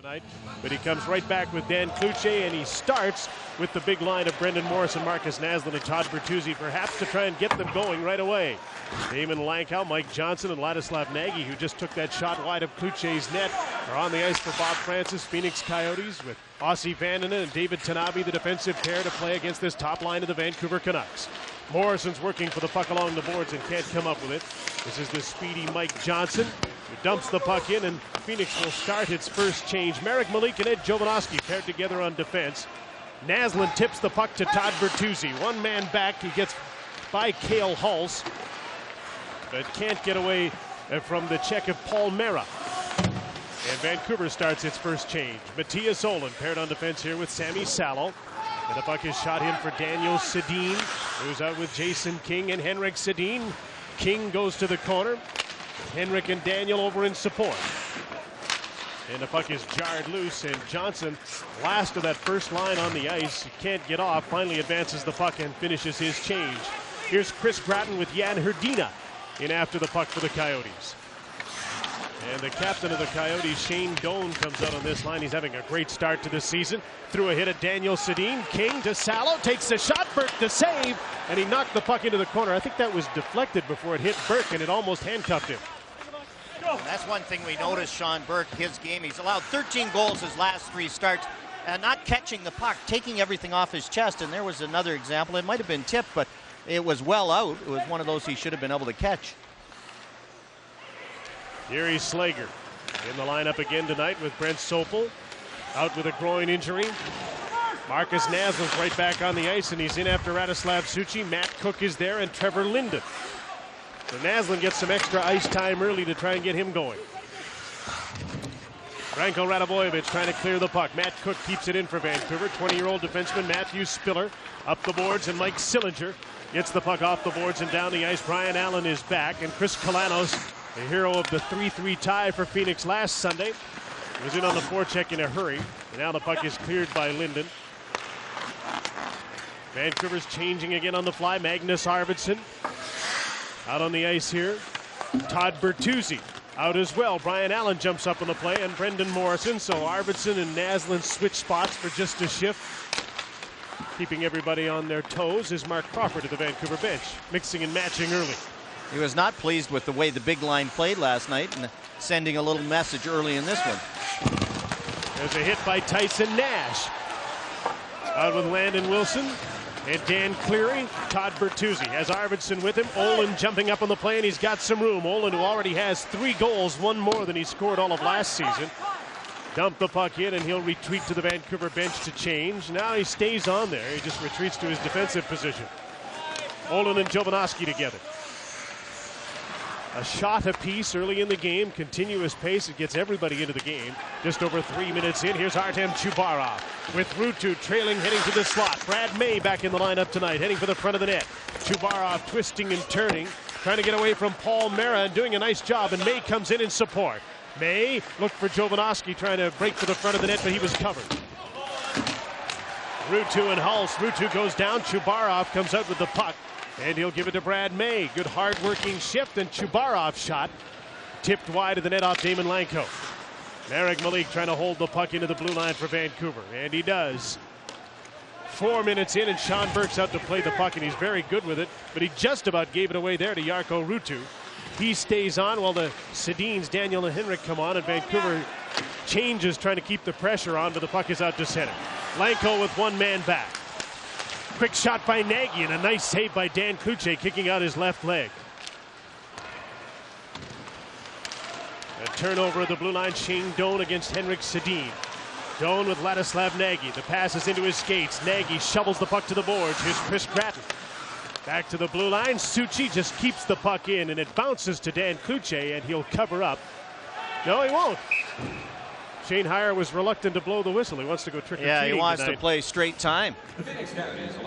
tonight, but he comes right back with Dan Cloutier, and he starts with the big line of Brendan Morrison, Marcus Naslund, and Todd Bertuzzi, perhaps to try and get them going right away. Damon Lankow, Mike Johnson, and Ladislav Nagy, who just took that shot wide of Cloutier's net, are on the ice for Bob Francis. Phoenix Coyotes with Ossie Vandenen and David Tanabe, the defensive pair, to play against this top line of the Vancouver Canucks. Morrison's working for the puck along the boards and can't come up with it. This is the speedy Mike Johnson, who dumps the puck in, and Phoenix will start its first change. Marek Malik and Ed Jovanovski paired together on defense. Naslund tips the puck to Todd Bertuzzi. One man back, he gets by Cale Hulse, but can't get away from the check of Paul Mera. And Vancouver starts its first change. Matthias Olin paired on defense here with Sammy Salo. And the puck is shot in for Daniel Sedin, who's out with Jason King and Henrik Sedin. King goes to the corner. Henrik and Daniel over in support. And the puck is jarred loose, and Johnson, last of that first line on the ice, he can't get off, finally advances the puck and finishes his change. Here's Chris Gratton with Jan Hrdina in after the puck for the Coyotes. And the captain of the Coyotes, Shane Doan, comes out on this line. He's having a great start to the season. Threw a hit at Daniel Sedin. King to Salo, takes the shot. Burke to save, and he knocked the puck into the corner. I think that was deflected before it hit Burke, and it almost handcuffed him. And that's one thing we noticed, Sean Burke, his game. He's allowed 13 goals his last 3 starts, and not catching the puck, taking everything off his chest. And there was another example. It might have been tipped, but it was well out. It was one of those he should have been able to catch. Gary Slager in the lineup again tonight with Brent Sopel out with a groin injury. Marcus Naslund's right back on the ice, and he's in after Radoslav Suchy. Matt Cook is there, and Trevor Linden. So Naslund gets some extra ice time early to try and get him going. Branko Radivojevic trying to clear the puck. Matt Cook keeps it in for Vancouver. 20-year-old defenseman Matthew Spiller up the boards, and Mike Sillinger gets the puck off the boards and down the ice. Brian Allen is back, and Chris Kalanos, the hero of the 3-3 tie for Phoenix last Sunday, was in on the forecheck in a hurry. And now the puck is cleared by Linden. Vancouver's changing again on the fly. Magnus Arvidsson out on the ice here. Todd Bertuzzi out as well. Brian Allen jumps up on the play, and Brendan Morrison. So Arvidsson and Naslund switch spots for just a shift. Keeping everybody on their toes is Mark Crawford at the Vancouver bench, mixing and matching early. He was not pleased with the way the big line played last night, and sending a little message early in this one. There's a hit by Tyson Nash. Out with Landon Wilson and Dan Cleary. Todd Bertuzzi has Arvidsson with him. Olin jumping up on the play, and he's got some room. Olin, who already has 3 goals, 1 more than he scored all of last season. Dump the puck in, and he'll retreat to the Vancouver bench to change. Now he stays on there. He just retreats to his defensive position. Olin and Jovanovski together. A shot apiece early in the game, continuous pace. It gets everybody into the game. Just over 3 minutes in. Here's Artem Chubarov with Ruutu trailing, heading to the slot. Brad May back in the lineup tonight, heading for the front of the net. Chubarov twisting and turning, trying to get away from Paul Mera, and doing a nice job, and May comes in support. May looked for Jovanovski trying to break for the front of the net, but he was covered. Ruutu and Hulse. Ruutu goes down. Chubarov comes out with the puck, and he'll give it to Brad May. Good hard-working shift, and Chubarov's shot tipped wide of the net off Damon Lankow. Marek Malik trying to hold the puck into the blue line for Vancouver, and he does. 4 minutes in, and Sean Burke's out to play the puck, and he's very good with it, but he just about gave it away there to Jarkko Ruutu. He stays on while the Sedins, Daniel and Henrik, come on, and Vancouver changes, trying to keep the pressure on, but the puck is out to center. Lankow with 1 man back. Quick shot by Nagy, and a nice save by Dan Cloutier, kicking out his left leg. A turnover of the blue line. Shane Doan against Henrik Sedin. Doan with Ladislav Nagy. The pass is into his skates. Nagy shovels the puck to the boards. Here's Chris Gratton. Back to the blue line. Suchy just keeps the puck in, and it bounces to Dan Cloutier, and he'll cover up. No, he won't. Shane Heyer was reluctant to blow the whistle. He wants to go trick-or-treating. Yeah, he wants tonight to play straight time.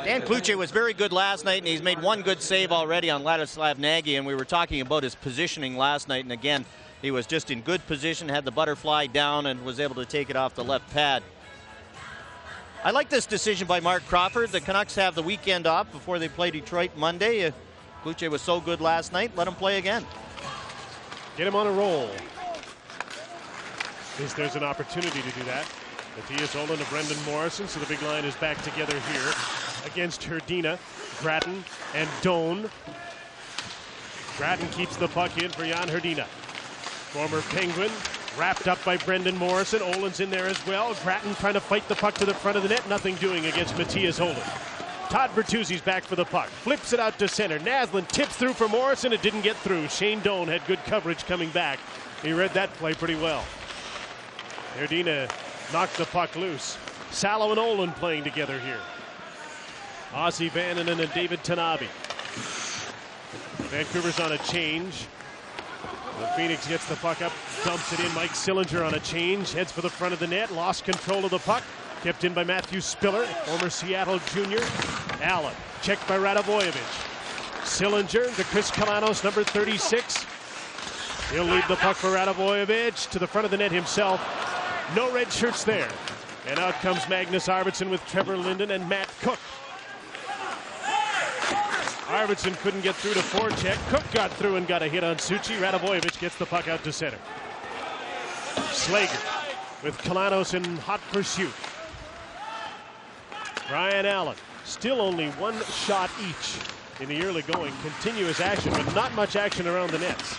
Dan Cloutier was very good last night, and he's made 1 good save already on Ladislav Nagy, and we were talking about his positioning last night, and again, he was just in good position, had the butterfly down, and was able to take it off the left pad. I like this decision by Mark Crawford. The Canucks have the weekend off before they play Detroit Monday. Cloutier was so good last night, let him play again. Get him on a roll. there's an opportunity to do that. Matthias Olin to Brendan Morrison, so the big line is back together here against Herdina, Grattan, and Doan. Grattan keeps the puck in for Jan Herdina. Former Penguin, wrapped up by Brendan Morrison. Olin's in there as well. Grattan trying to fight the puck to the front of the net. Nothing doing against Matthias Olin. Todd Bertuzzi's back for the puck. Flips it out to center. Naslund tips through for Morrison. It didn't get through. Shane Doan had good coverage coming back. He read that play pretty well. Herdina knocked the puck loose. Salo and Olin playing together here. Ossie Vannanen and David Tanabe. Vancouver's on a change. When Phoenix gets the puck up, dumps it in. Mike Sillinger on a change. Heads for the front of the net. Lost control of the puck. Kept in by Matthew Spiller, former Seattle junior. Allen, checked by Radovojevic. Sillinger to Chris Kalanos, number 36. He'll lead the puck for Radovojevic to the front of the net himself. No red shirts there. And out comes Magnus Arvidsson with Trevor Linden and Matt Cook. Arvidsson couldn't get through to forecheck. Cook got through and got a hit on Suchi. Radovojevic gets the puck out to center. Slager with Kalanos in hot pursuit. Ryan Allen, still only one shot each in the early going. Continuous action, but not much action around the nets.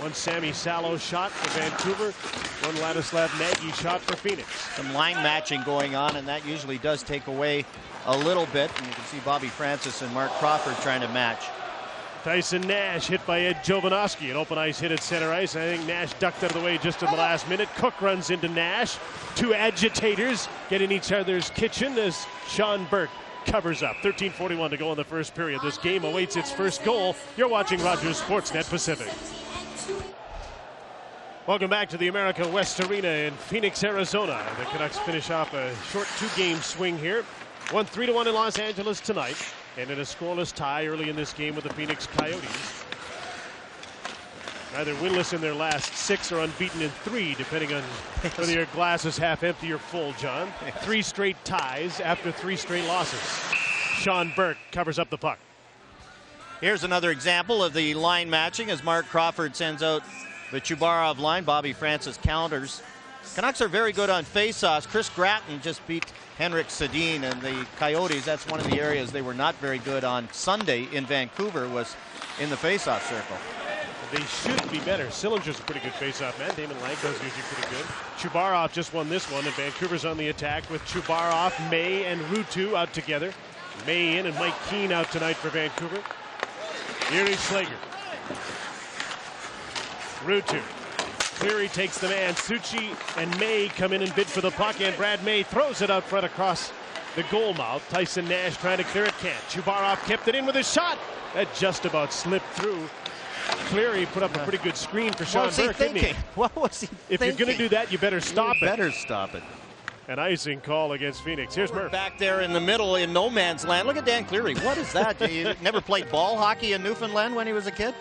One Sammy Salo shot for Vancouver. One Ladislav Nagy shot for Phoenix. Some line matching going on, and that usually does take away a little bit. And you can see Bobby Francis and Mark Crawford trying to match. Tyson Nash hit by Ed Jovanovski. An open ice hit at center ice. I think Nash ducked out of the way just in the last minute. Cook runs into Nash. Two agitators get in each other's kitchen as Sean Burke covers up. 13:41 to go in the first period. This game awaits its first goal. You're watching Rogers Sportsnet Pacific. Welcome back to the America West Arena in Phoenix, Arizona. The Canucks finish off a short two-game swing here. Won 3-1 in Los Angeles tonight, and in a scoreless tie early in this game with the Phoenix Coyotes. Either winless in their last 6 or unbeaten in 3, depending on whether your glass is half empty or full, John. 3 straight ties after 3 straight losses. Sean Burke covers up the puck. Here's another example of the line matching as Mark Crawford sends out the Chubarov line. Bobby Francis counters. Canucks are very good on faceoffs. Chris Grattan just beat Henrik Sedin, and the Coyotes, that's one of the areas they were not very good on Sunday in Vancouver, was in the faceoff circle. They should be better. Sillinger's a pretty good faceoff man. Damon Lanko's usually pretty good. Chubarov just won this one, and Vancouver's on the attack with Chubarov, May, and Ruutu out together. May in and Mike Keane out tonight for Vancouver. Yuri Slager. Ruutu. Cleary takes the man. Suchi and May come in and bid for the puck, and Brad May throws it out front across the goal mouth. Tyson Nash trying to clear it, can't. Chubarov kept it in with a shot. That just about slipped through. Cleary put up a pretty good screen for Sean Burke, didn't he? What was he If thinking? you're going to do that, you better stop it. Better stop it. An icing call against Phoenix. Here's Murph. Back there in the middle in no man's land. Look at Dan Cleary. What is that? He never played ball hockey in Newfoundland when he was a kid?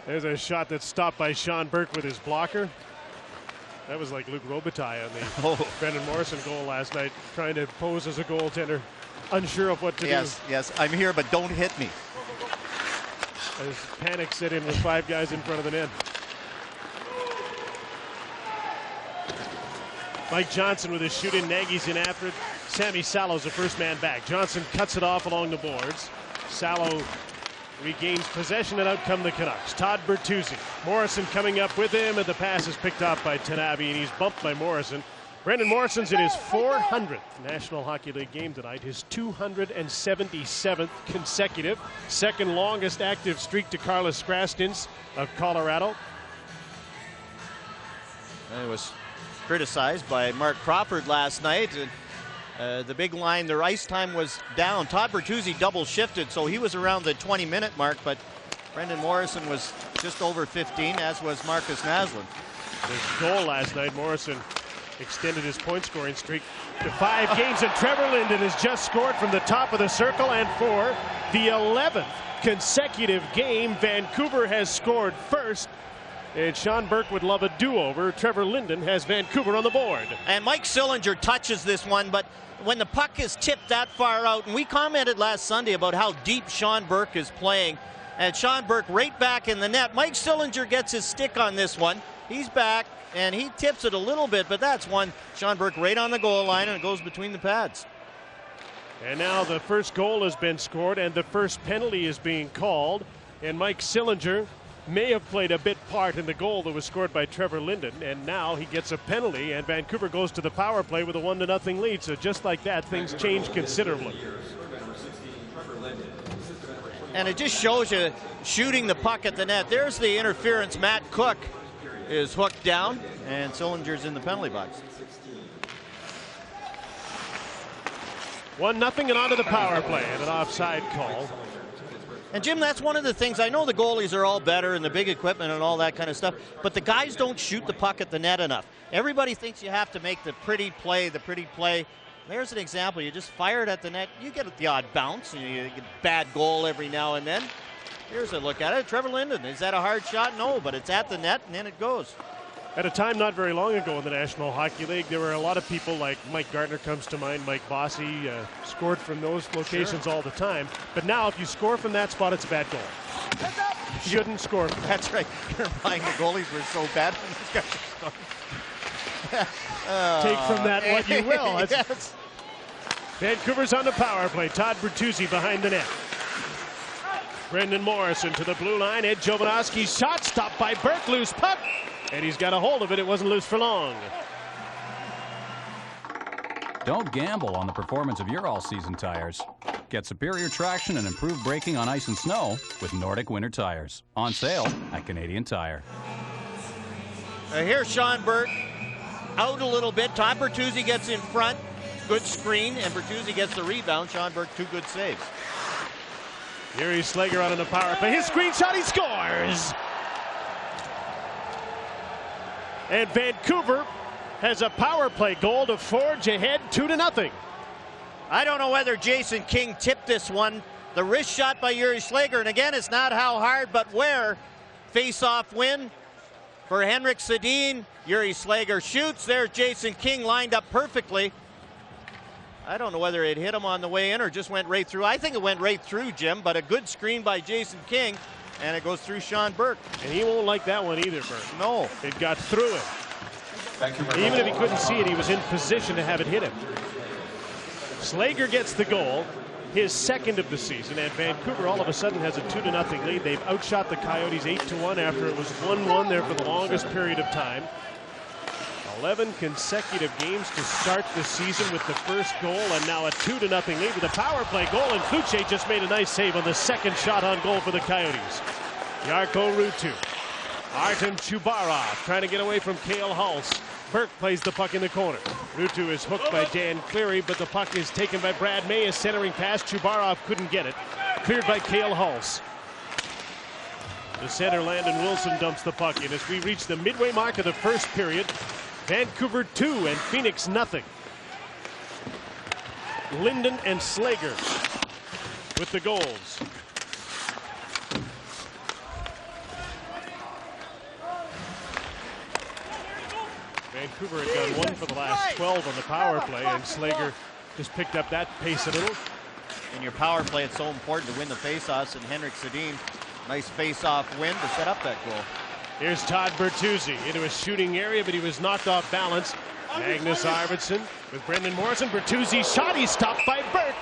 There's a shot that's stopped by Sean Burke with his blocker. That was like Luke Robitaille on the Brendan Morrison goal last night, trying to pose as a goaltender, unsure of what to do. Yes, I'm here, but don't hit me. As panic set in with 5 guys in front of the net. Mike Johnson with his shoot in. Nagy's in after it. Sammy Salo's the first man back. Johnson cuts it off along the boards. Salo regains possession, and out come the Canucks. Todd Bertuzzi. Morrison coming up with him, and the pass is picked off by Tanabe, and he's bumped by Morrison. Brendan Morrison's in his 400th National Hockey League game tonight, his 277th consecutive, second longest active streak to Carlos Grastin's of Colorado. It was criticized by Mark Crawford last night. The big line, their ice time was down. Todd Bertuzzi double shifted, so he was around the 20-minute mark, but Brendan Morrison was just over 15, as was Marcus Naslund. His goal last night, Morrison extended his point scoring streak to 5 games, and Trevor Linden has just scored from the top of the circle, and for the 11th consecutive game, Vancouver has scored first. And Sean Burke would love a do-over. Trevor Linden has Vancouver on the board. And Mike Sillinger touches this one, but when the puck is tipped that far out, and we commented last Sunday about how deep Sean Burke is playing, And Sean Burke right back in the net. Mike Sillinger gets his stick on this one. He's back, and he tips it a little bit, but that's one. Sean Burke right on the goal line, and it goes between the pads. And now the first goal has been scored, and the first penalty is being called. And Mike Sillinger may have played a bit part in the goal that was scored by Trevor Linden, and now he gets a penalty, and Vancouver goes to the power play with a 1-0 lead. So just like that, things change considerably. And it just shows you shooting the puck at the net. There's the interference. Matt Cook is hooked down, and Sillinger's in the penalty box. 1-0 and onto the power play, and an offside call. And Jim, that's one of the things. I know the goalies are all better and the big equipment and all that kind of stuff, but the guys don't shoot the puck at the net enough. Everybody thinks you have to make the pretty play, There's an example. You just fire it at the net. You get the odd bounce, and you get a bad goal every now and then. Here's a look at it. Trevor Linden, is that a hard shot? No, but it's at the net, and then it goes. At a time not very long ago in the National Hockey League, there were a lot of people like Mike Gardner comes to mind, Mike Bossy, scored from those locations all the time. But now if you score from that spot, it's a bad goal. You shouldn't score. That's right. You're implying the goalies were so bad. Take from that what you will. Yes. Vancouver's on the power play. Todd Bertuzzi behind the net. Brendan Morrison to the blue line. Ed Jovanovski's shot stopped by Burke. Loose puck. And he's got a hold of it. It wasn't loose for long. Don't gamble on the performance of your all-season tires. Get superior traction and improved braking on ice and snow with Nordic Winter Tires. On sale at Canadian Tire. Here's Sean Burke out a little bit. Todd Bertuzzi gets in front. Good screen, and Bertuzzi gets the rebound. Sean Burke, 2 good saves. Yuri Slager out on the power play. His screen shot, he scores! And Vancouver has a power play goal to forge ahead 2-0. I don't know whether Jason King tipped this one. The wrist shot by Yuri Slager, and again, it's not how hard, but where. Face-off win for Henrik Sedin. Yuri Slager shoots. There's Jason King lined up perfectly. I don't know whether it hit him on the way in or just went right through. I think it went right through, Jim, but a good screen by Jason King, and it goes through Sean Burke. And he won't like that one either, Burke. No. It got through him. Even if he couldn't see it, he was in position to have it hit him. Slager gets the goal, his second of the season, and Vancouver all of a sudden has a 2-0 lead. They've outshot the Coyotes 8-1 after it was 1-1 there for the longest period of time. 11 consecutive games to start the season with the first goal, and now a 2-0 lead with a power play goal, and Kluche just made a nice save on the second shot on goal for the Coyotes. Jarkko Ruutu. Artem Chubarov trying to get away from Cale Hulse. Burke plays the puck in the corner. Ruutu is hooked by Dan Cleary, but the puck is taken by Brad May. A centering pass. Chubarov couldn't get it. Cleared by Cale Hulse. The center, Landon Wilson, dumps the puck in as we reach the midway mark of the first period. Vancouver 2 and Phoenix 0. Linden and Slager with the goals. Vancouver had done 1 for the last 12 on the power play, and Slager just picked up that pace a little. In your power play, it's so important to win the faceoffs, and Henrik Sedin, nice faceoff win to set up that goal. Here's Todd Bertuzzi into a shooting area, but he was knocked off balance. Magnus Arvidsson with Brendan Morrison. Bertuzzi's shot, he's stopped by Burke.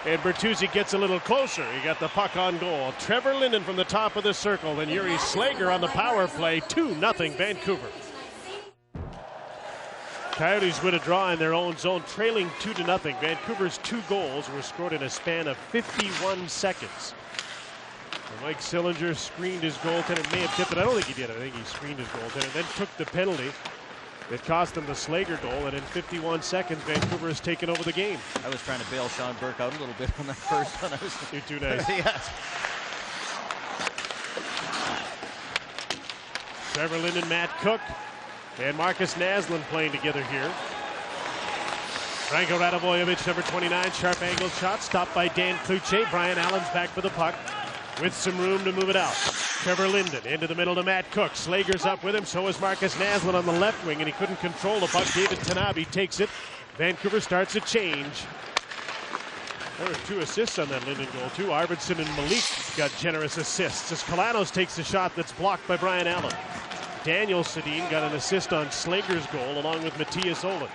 And Bertuzzi gets a little closer. He got the puck on goal. Trevor Linden from the top of the circle. Then Yuri Slager on the power play. 2-0 Vancouver. Coyotes with a draw in their own zone, trailing 2-0. Vancouver's 2 goals were scored in a span of 51 seconds. Mike Sillinger screened his goaltender. May have tipped it. I don't think he did. I think he screened his goaltender. Then took the penalty. It cost him the Slager goal, and in 51 seconds, Vancouver has taken over the game. I was trying to bail Sean Burke out a little bit on that first one. You're too nice. Yes. Trevor Linden, Matt Cook, and Marcus Naslund playing together here. Franco Radivojevic, number 29, sharp angled shot, stopped by Dan Kluche. Brian Allen's back for the puck with some room to move it out. Trevor Linden into the middle to Matt Cook. Slager's up with him, so is Marcus Naslund on the left wing, and he couldn't control the puck. David Tanabe takes it. Vancouver starts a change. There were 2 assists on that Linden goal, too. Arvidsson and Malik got generous assists as Kalanos takes a shot that's blocked by Brian Allen. Daniel Sedin got an assist on Slager's goal along with Matthias Olin.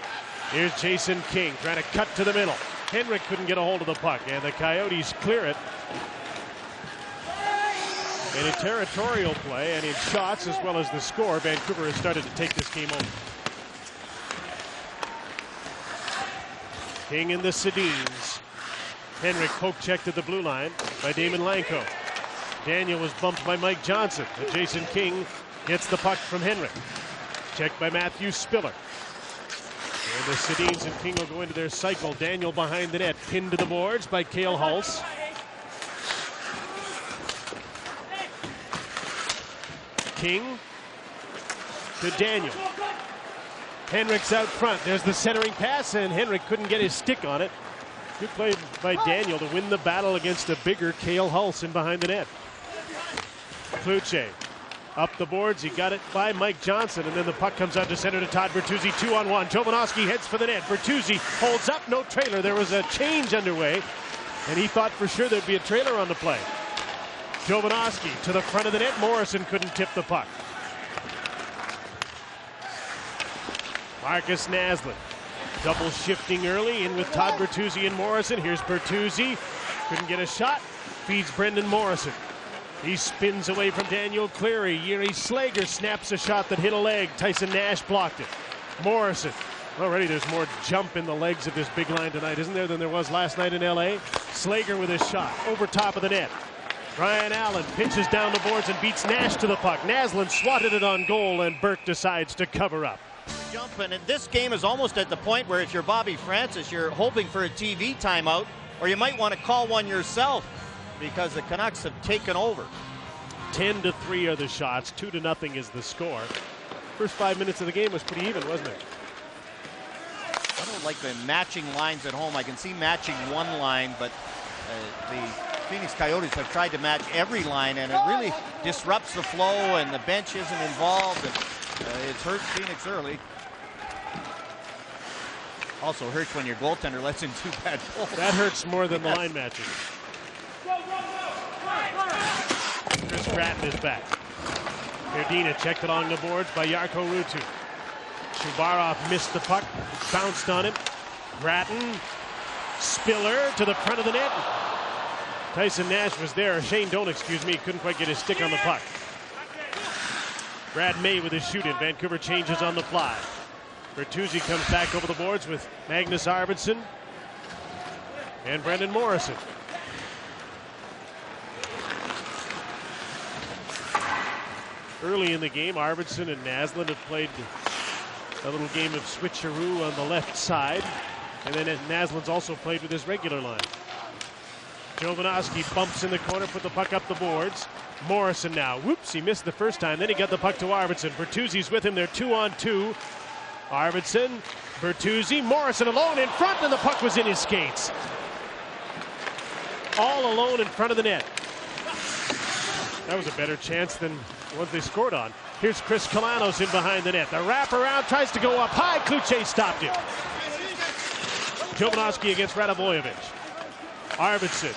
Here's Jason King trying to cut to the middle. Henrik couldn't get a hold of the puck, and the Coyotes clear it. And in territorial play and in shots as well as the score, Vancouver has started to take this game over. King and the Sedins. Henrik poke checked at the blue line by Damon Lanko. Daniel was bumped by Mike Johnson. And Jason King gets the puck from Henrik. Checked by Matthew Spiller. And the Sedins and King will go into their cycle. Daniel behind the net, pinned to the boards by Cale Hulse. King to Daniel. Henrik's out front. There's the centering pass, and Henrik couldn't get his stick on it. Good play by Daniel to win the battle against a bigger Cale Hulse in behind the net. Kluche up the boards. He got it by Mike Johnson, and then the puck comes out to center to Todd Bertuzzi. 2-on-1. Jovanovski heads for the net. Bertuzzi holds up. No trailer. There was a change underway, and he thought for sure there'd be a trailer on the play. Jovanovski to the front of the net. Morrison couldn't tip the puck. Marcus Naslund double shifting early in with Todd Bertuzzi and Morrison. Here's Bertuzzi. Couldn't get a shot. Feeds Brendan Morrison. He spins away from Daniel Cleary. Yuri Slager snaps a shot that hit a leg. Tyson Nash blocked it. Morrison. Already there's more jump in the legs of this big line tonight, isn't there, than there was last night in LA? Slager with his shot over top of the net. Brian Allen pitches down the boards and beats Nash to the puck. Naslund swatted it on goal, and Burke decides to cover up. Jumping, and this game is almost at the point where if you're Bobby Francis, you're hoping for a TV timeout, or you might want to call one yourself because the Canucks have taken over. 10-3 are the shots. 2-0 is the score. First 5 minutes of the game was pretty even, wasn't it? I don't like the matching lines at home. I can see matching one line, but the Phoenix Coyotes have tried to match every line, and it really disrupts the flow, and the bench isn't involved, and it's hurt Phoenix early. Also hurts when your goaltender lets in 2 bad goals. That hurts more than the line matching. Chris Gratton is back. Verdina checked along the boards by Jarkko Ruutu. Shubarov missed the puck, bounced on it. Gratton, Spiller to the front of the net. Tyson Nash was there. Shane Doan, couldn't quite get his stick on the puck. Brad May with his shoot-in. Vancouver changes on the fly. Bertuzzi comes back over the boards with Magnus Arvidsson and Brendan Morrison. Early in the game, Arvidsson and Naslund have played a little game of switcheroo on the left side. And then Naslund's also played with his regular line. Jovanovski bumps in the corner, put the puck up the boards. Morrison now. Whoops, he missed the first time. Then he got the puck to Arvidsson. Bertuzzi's with him. They're 2-on-2. Arvidsson, Bertuzzi, Morrison alone in front, and the puck was in his skates. All alone in front of the net. That was a better chance than what they scored on. Here's Chris Kalanos in behind the net. The wraparound tries to go up high. Kluche stopped him. Jovanovski against Radivojevic. Arvidsson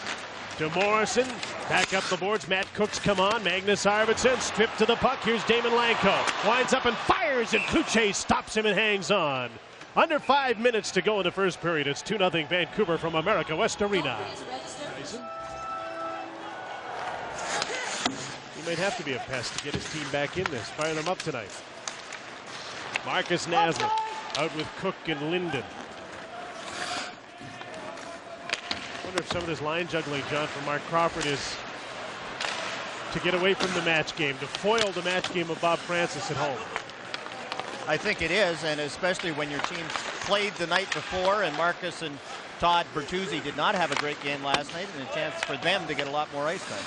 to Morrison. Back up the boards. Matt Cooks come on. Magnus Arvidsson stripped to the puck. Here's Damon Lanko. Winds up and fires, and Kluche stops him and hangs on. Under 5 minutes to go in the first period. It's 2-0 Vancouver from America West Arena. Tyson. He might have to be a pest to get his team back in this. Fire them up tonight. Marcus Naslund out with Cook and Linden. I wonder if some of this line juggling, John, from Mark Crawford is to get away from the match game, to foil the match game of Bob Francis at home. I think it is, and especially when your team played the night before, and Marcus and Todd Bertuzzi did not have a great game last night, and a chance for them to get a lot more ice time.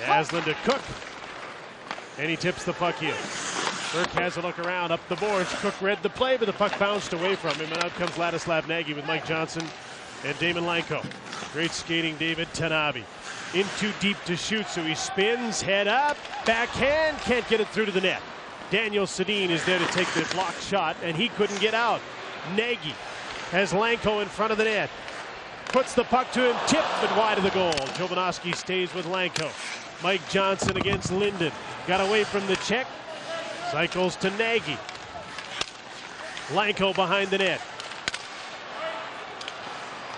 Naslund to Cook, and he tips the puck in. Burke has a look around up the boards. Cook read the play, but the puck bounced away from him, and out comes Ladislav Nagy with Mike Johnson and Damon Lanko. Great skating, David Tanabe. In too deep to shoot, so he spins, head up, backhand, can't get it through to the net. Daniel Sedin is there to take the blocked shot, and he couldn't get out. Nagy has Lanko in front of the net. Puts the puck to him, tipped but wide of the goal. Jovanovski stays with Lanko. Mike Johnson against Linden. Got away from the check. Cycles to Nagy. Lanko behind the net.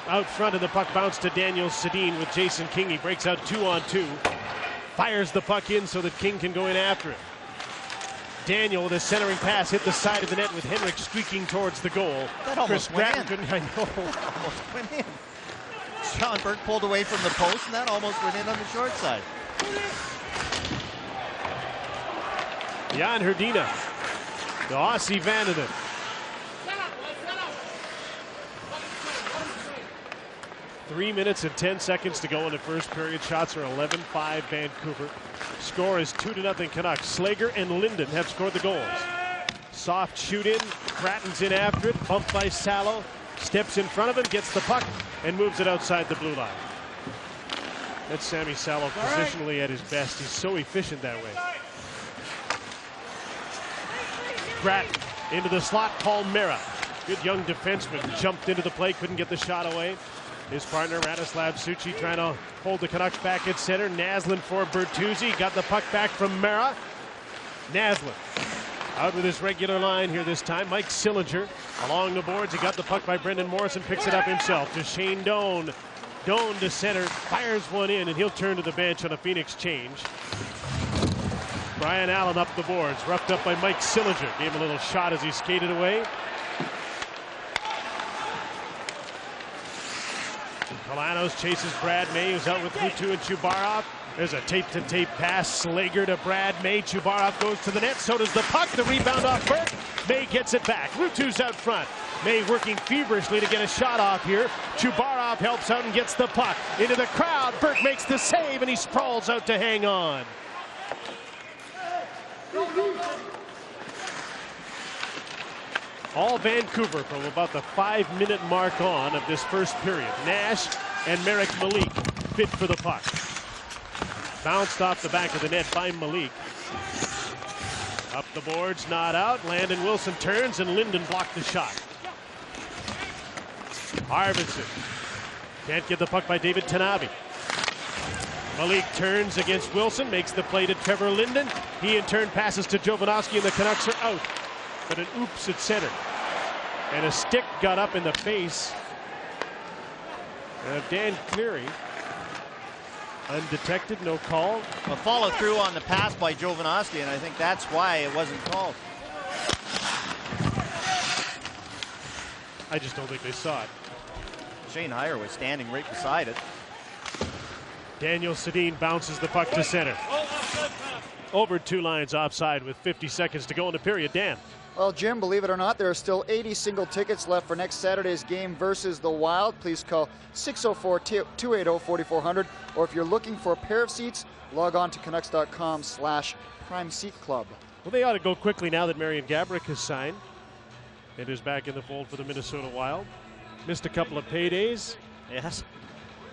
Out front, and the puck bounced to Daniel Sedin with Jason King. He breaks out 2-on-2. Fires the puck in so that King can go in after it. Daniel with a centering pass hit the side of the net with Henrik streaking towards the goal. That almost went in. I know. That almost went in. Sean Burke pulled away from the post, and that almost went in on the short side. Jan Hrdina. The Aussie Vanderden. Three minutes and 10 seconds to go in the first period. Shots are 11-5 Vancouver. Score is 2-0 Canucks. Slager and Linden have scored the goals. Soft shoot in. Cratton's in after it. Bumped by Salo. Steps in front of him, gets the puck, and moves it outside the blue line. That's Sammy Salo positionally at his best. He's so efficient that way. Gratton into the slot. Paul Mera. Good young defenseman. Jumped into the play, couldn't get the shot away. His partner, Radoslav Suchy, trying to hold the Canucks back at center. Naslund for Bertuzzi. Got the puck back from Mera. Naslund out with his regular line here this time. Mike Sillinger along the boards. He got the puck by Brendan Morrison. Picks it up himself to Shane Doan. Doan to center. Fires one in, and he'll turn to the bench on a Phoenix change. Brian Allen up the boards. Roughed up by Mike Sillinger. Gave him a little shot as he skated away. Kalanos chases Brad May, who's out with Ruutu and Chubarov. There's a tape-to-tape pass. Slager to Brad May. Chubarov goes to the net. So does the puck. The rebound off Burke. May gets it back. Ruutu's out front. May working feverishly to get a shot off here. Chubarov helps out and gets the puck into the crowd. Burke makes the save, and he sprawls out to hang on. All Vancouver from about the 5-minute mark on of this first period. Nash and Merrick Malik fit for the puck. Bounced off the back of the net by Malik. Up the boards, not out. Landon Wilson turns, and Linden blocked the shot. Arvidsson can't get the puck by David Tanabe. Malik turns against Wilson, makes the play to Trevor Linden. He in turn passes to Jovanovski, and the Canucks are out. But an oops at center. And a stick got up in the face of Dan Cleary. Undetected, no call. A follow through on the pass by Jovanovski, and I think that's why it wasn't called. I just don't think they saw it. Shane Heyer was standing right beside it. Daniel Sedin bounces the puck to center. Over two lines offside with 50 seconds to go in the period. Dan. Well, Jim, believe it or not, there are still 80 single tickets left for next Saturday's game versus the Wild. Please call 604-280-4400. Or if you're looking for a pair of seats, log on to Canucks.com/Prime Seat Club. Well, they ought to go quickly now that Marian Gaborik has signed and is back in the fold for the Minnesota Wild. Missed a couple of paydays. Yes.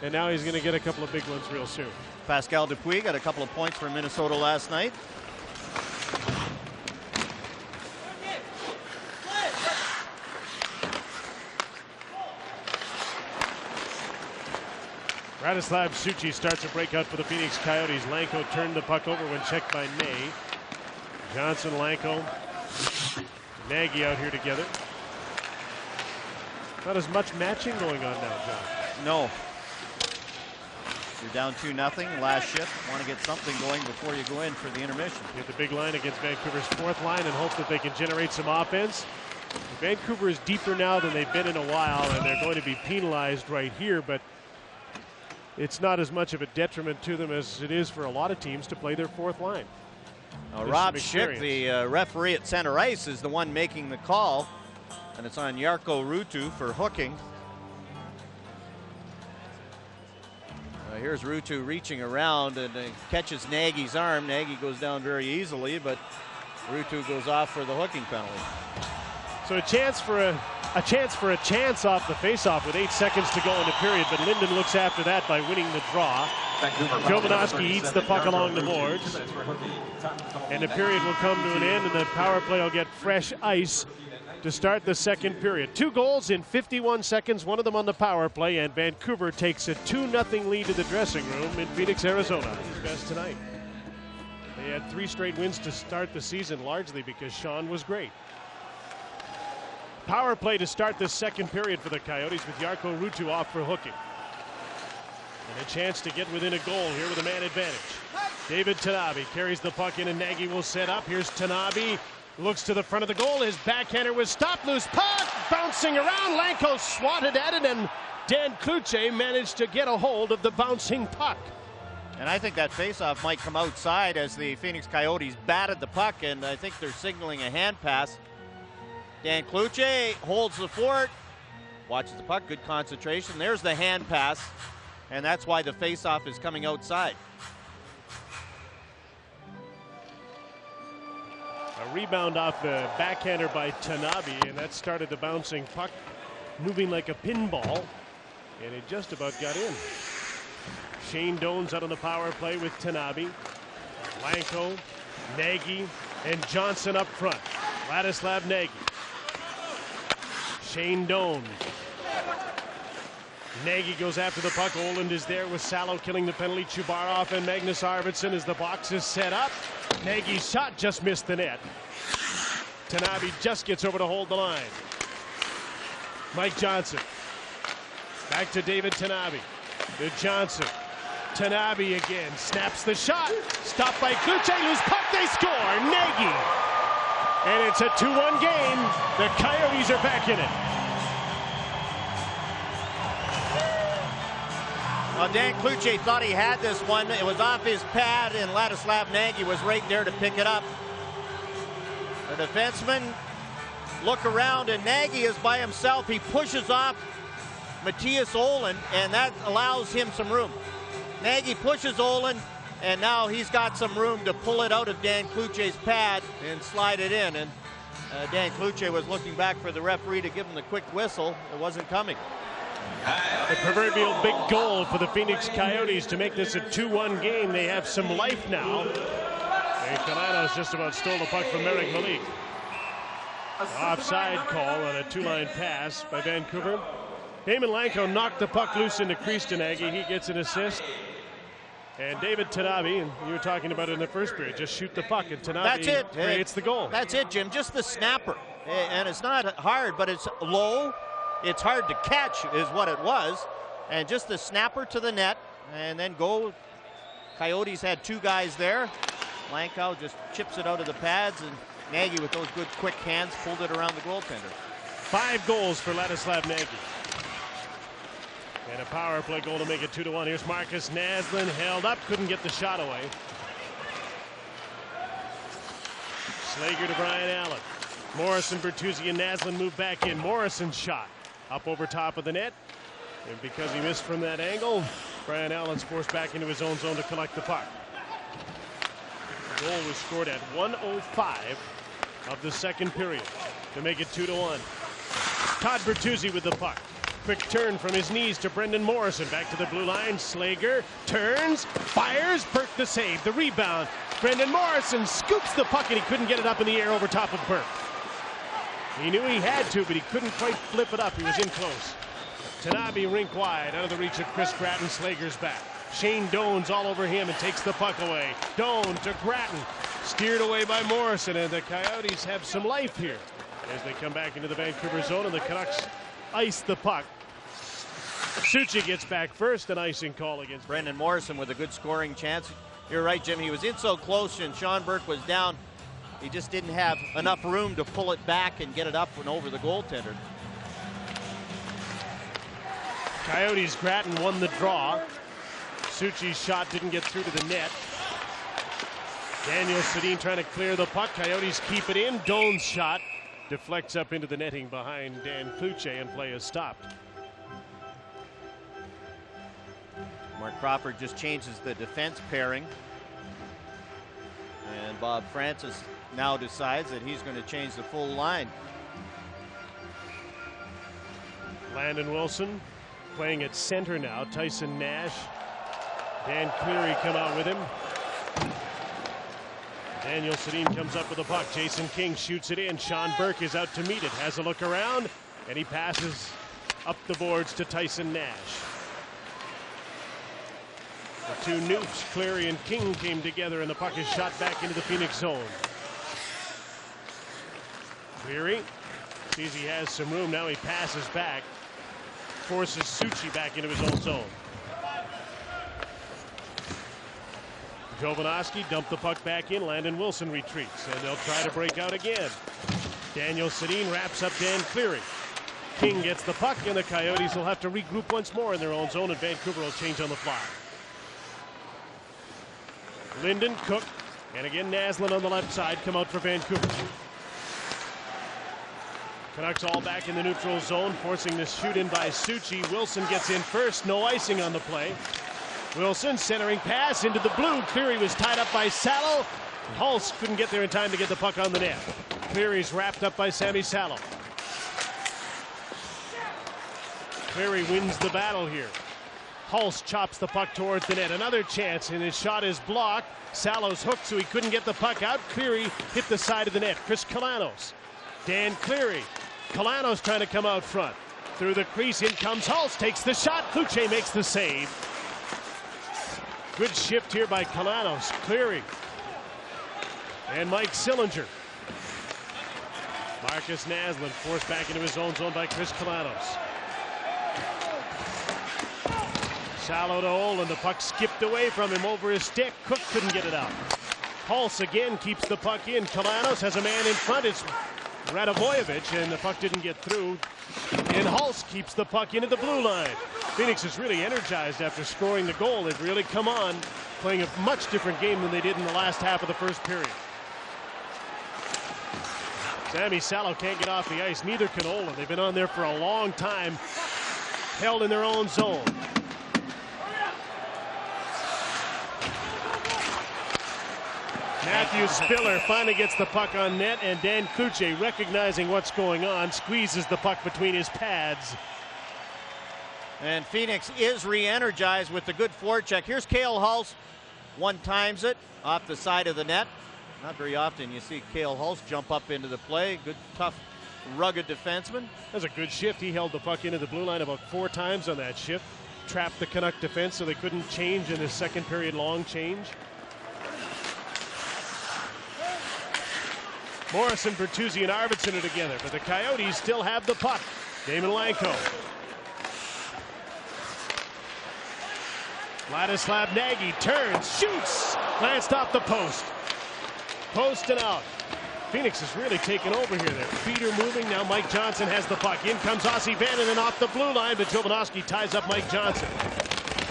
And now he's going to get a couple of big ones real soon. Pascal Dupuis got a couple of points for Minnesota last night. Radoslav Suchy starts a breakout for the Phoenix Coyotes. Lanko turned the puck over when checked by May. Johnson, Lanko, Nagy out here together. Not as much matching going on now, John. No. You're down 2-0, last shift. Want to get something going before you go in for the intermission. Get the big line against Vancouver's fourth line and hope that they can generate some offense. Vancouver is deeper now than they've been in a while, and they're going to be penalized right here, but it's not as much of a detriment to them as it is for a lot of teams to play their fourth line. Now, Rob Schick, the referee at center ice, is the one making the call, and it's on Jarkko Ruutu for hooking. Here's Ruutu reaching around and catches Nagy's arm. Nagy goes down very easily, but Ruutu goes off for the hooking penalty. So a chance for a chance off the faceoff with 8 seconds to go in the period, but Linden looks after that by winning the draw. Jovanovski eats the puck along the boards. And the period will come to an end, and the power play will get fresh ice to start the second period. 2 goals in 51 seconds, one of them on the power play, and Vancouver takes a 2-0 lead to the dressing room in Phoenix, Arizona. His best tonight. They had 3 straight wins to start the season, largely because Sean was great. Power play to start the second period for the Coyotes with Jarkko Ruutu off for hooking. And a chance to get within a goal here with a man advantage. David Tanabe carries the puck in, and Nagy will set up. Here's Tanabe. Looks to the front of the goal. His backhander was stopped. Loose puck bouncing around. Lanko swatted at it, and Dan Cloutier managed to get a hold of the bouncing puck. And I think that faceoff might come outside as the Phoenix Coyotes batted the puck, and I think they're signaling a hand pass. Dan Cloutier holds the fort, watches the puck, good concentration. There's the hand pass, and that's why the faceoff is coming outside. A rebound off the backhander by Tanabe, and that started the bouncing puck moving like a pinball, and it just about got in. Shane Doan's out on the power play with Tanabe, Lanko, Nagy, and Johnson up front. Ladislav Nagy. Shane Doan. Nagy goes after the puck. Oland is there with Salo killing the penalty. Chubarov and Magnus Arvidsson as the box is set up. Nagy's shot just missed the net. Tanabe just gets over to hold the line. Mike Johnson. Back to David Tanabe. To Johnson. Tanabe again. Snaps the shot. Stopped by Cloutier. Loose puck. They score. Nagy. And it's a 2-1 game. The Coyotes are back in it. Well, Dan Cloutier thought he had this one. It was off his pad, and Ladislav Nagy was right there to pick it up. The defenseman look around, and Nagy is by himself. He pushes off Matthias Oland, and that allows him some room. Nagy pushes Oland, and now he's got some room to pull it out of Dan Cloutier's pad and slide it in. And Dan Cloutier was looking back for the referee to give him the quick whistle. It wasn't coming. The proverbial big goal for the Phoenix Coyotes to make this a 2-1 game. They have some life now. And Kalanos just about stole the puck from Merrick Malik. Offside call on a 2-line pass by Vancouver. Damon Lanko knocked the puck loose in the crease to Nagy. He gets an assist. And David Tanabe, and you were talking about it in the first period, just shoot the puck, and Tanabe creates the goal. That's it, Jim. Just the snapper. And it's not hard, but it's low. It's hard to catch is what it was. And just the snapper to the net, and then go. Coyotes had 2 guys there. Lankow just chips it out of the pads, and Nagy with those good quick hands pulled it around the goaltender. 5 goals for Ladislav Nagy. And a power play goal to make it 2-1. Here's Marcus Naslund, held up, couldn't get the shot away. Slager to Brian Allen. Morrison, Bertuzzi, and Naslund move back in. Morrison's shot up over top of the net. And because he missed from that angle, Brian Allen's forced back into his own zone to collect the puck. The goal was scored at 1:05 of the second period to make it 2-1. Todd Bertuzzi with the puck. Quick turn from his knees to Brendan Morrison. Back to the blue line. Slager turns, fires. Burke the save. The rebound. Brendan Morrison scoops the puck, and he couldn't get it up in the air over top of Burke. He knew he had to, but he couldn't quite flip it up. He was in close. Tanabe rink wide, out of the reach of Chris Gratton. Slager's back. Shane Doan's all over him and takes the puck away. Doan to Gratton. Steered away by Morrison, and the Coyotes have some life here as they come back into the Vancouver zone, and the Canucks ice the puck. Suchi gets back first, an icing call against Brendan Morrison with a good scoring chance. You're right, Jim. He was in so close, and Sean Burke was down. He just didn't have enough room to pull it back and get it up and over the goaltender. Coyotes. Gratton won the draw. Suchi's shot didn't get through to the net. Daniel Sedin trying to clear the puck. Coyotes keep it in. Doan's shot deflects up into the netting behind Dan Cloutier, and play is stopped. Mark Crawford just changes the defense pairing. And Bob Francis now decides that he's going to change the full line. Landon Wilson playing at center now. Tyson Nash Dan Cleary come out with him. Daniel Sedin comes up with the puck. Jason King shoots it in. Sean Burke is out to meet it. Has a look around, and he passes up the boards to Tyson Nash. The two nukes, Cleary and King, came together, and the puck is shot back into the Phoenix zone. Cleary sees he has some room. Now he passes back. Forces Suchi back into his own zone. Jovanovski dumped the puck back in. Landon Wilson retreats, and they'll try to break out again. Daniel Sedin wraps up Dan Cleary. King gets the puck, and the Coyotes will have to regroup once more in their own zone, and Vancouver will change on the fly. Linden, Cook, and again Naslund on the left side come out for Vancouver. Canucks all back in the neutral zone, forcing the shoot in by Suchi. Wilson gets in first, no icing on the play. Wilson centering pass into the blue. Cleary was tied up by Salo. Hulse couldn't get there in time to get the puck on the net. Cleary's wrapped up by Sammy Salo. Cleary wins the battle here. Hulse chops the puck towards the net. Another chance, and his shot is blocked. Salo's hooked, so he couldn't get the puck out. Cleary hit the side of the net. Chris Kalanos. Dan Cleary. Kalanos trying to come out front. Through the crease, in comes Hulse. Takes the shot. Kluche makes the save. Good shift here by Kalanos. Cleary. And Mike Sillinger. Marcus Naslund forced back into his own zone by Chris Kalanos. Salo to Olin. The puck skipped away from him over his stick. Cook couldn't get it out. Hulse again keeps the puck in. Kalanos has a man in front. It's Radovojevic, and the puck didn't get through. And Hulse keeps the puck into the blue line. Phoenix is really energized after scoring the goal. They've really come on, playing a much different game than they did in the last half of the first period. Sammy Salo can't get off the ice. Neither can Olin. They've been on there for a long time, held in their own zone. Matthew Spiller finally gets the puck on net, and Dan Cloutier, recognizing what's going on, squeezes the puck between his pads. And Phoenix is re-energized with the good forecheck. Here's Cale Hulse. One times it off the side of the net. Not very often you see Cale Hulse jump up into the play. Good, tough, rugged defenseman. That's a good shift. He held the puck into the blue line about 4 times on that shift. Trapped the Canuck defense so they couldn't change in the second period long change. Morrison, Bertuzzi, and Arvidsson are together, but the Coyotes still have the puck. Damon Lanko. Ladislav Nagy turns, shoots, glanced off the post. Post and out. Phoenix has really taken over here. Their feet are moving. Now Mike Johnson has the puck. In comes Ossie Vannanen off the blue line, but Jovanovski ties up Mike Johnson.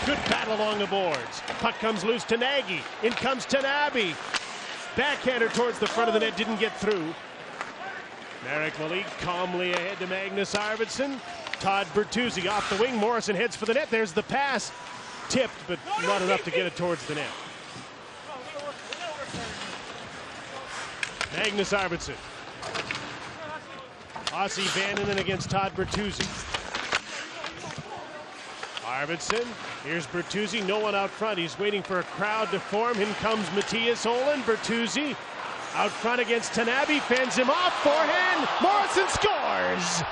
Good battle along the boards. Puck comes loose to Nagy. In comes Tanabe. Backhander towards the front of the net, didn't get through. Marek Malik calmly ahead to Magnus Arvidsson. Todd Bertuzzi off the wing. Morrison heads for the net. There's the pass. Tipped, but not enough to get it towards the net. Magnus Arvidsson. Ossie Vannanen against Todd Bertuzzi. Arvidsson. Here's Bertuzzi. No one out front. He's waiting for a crowd to form. In comes Matthias Olin. Bertuzzi out front against Tanabe. Fends him off. Forehand. Morrison scores.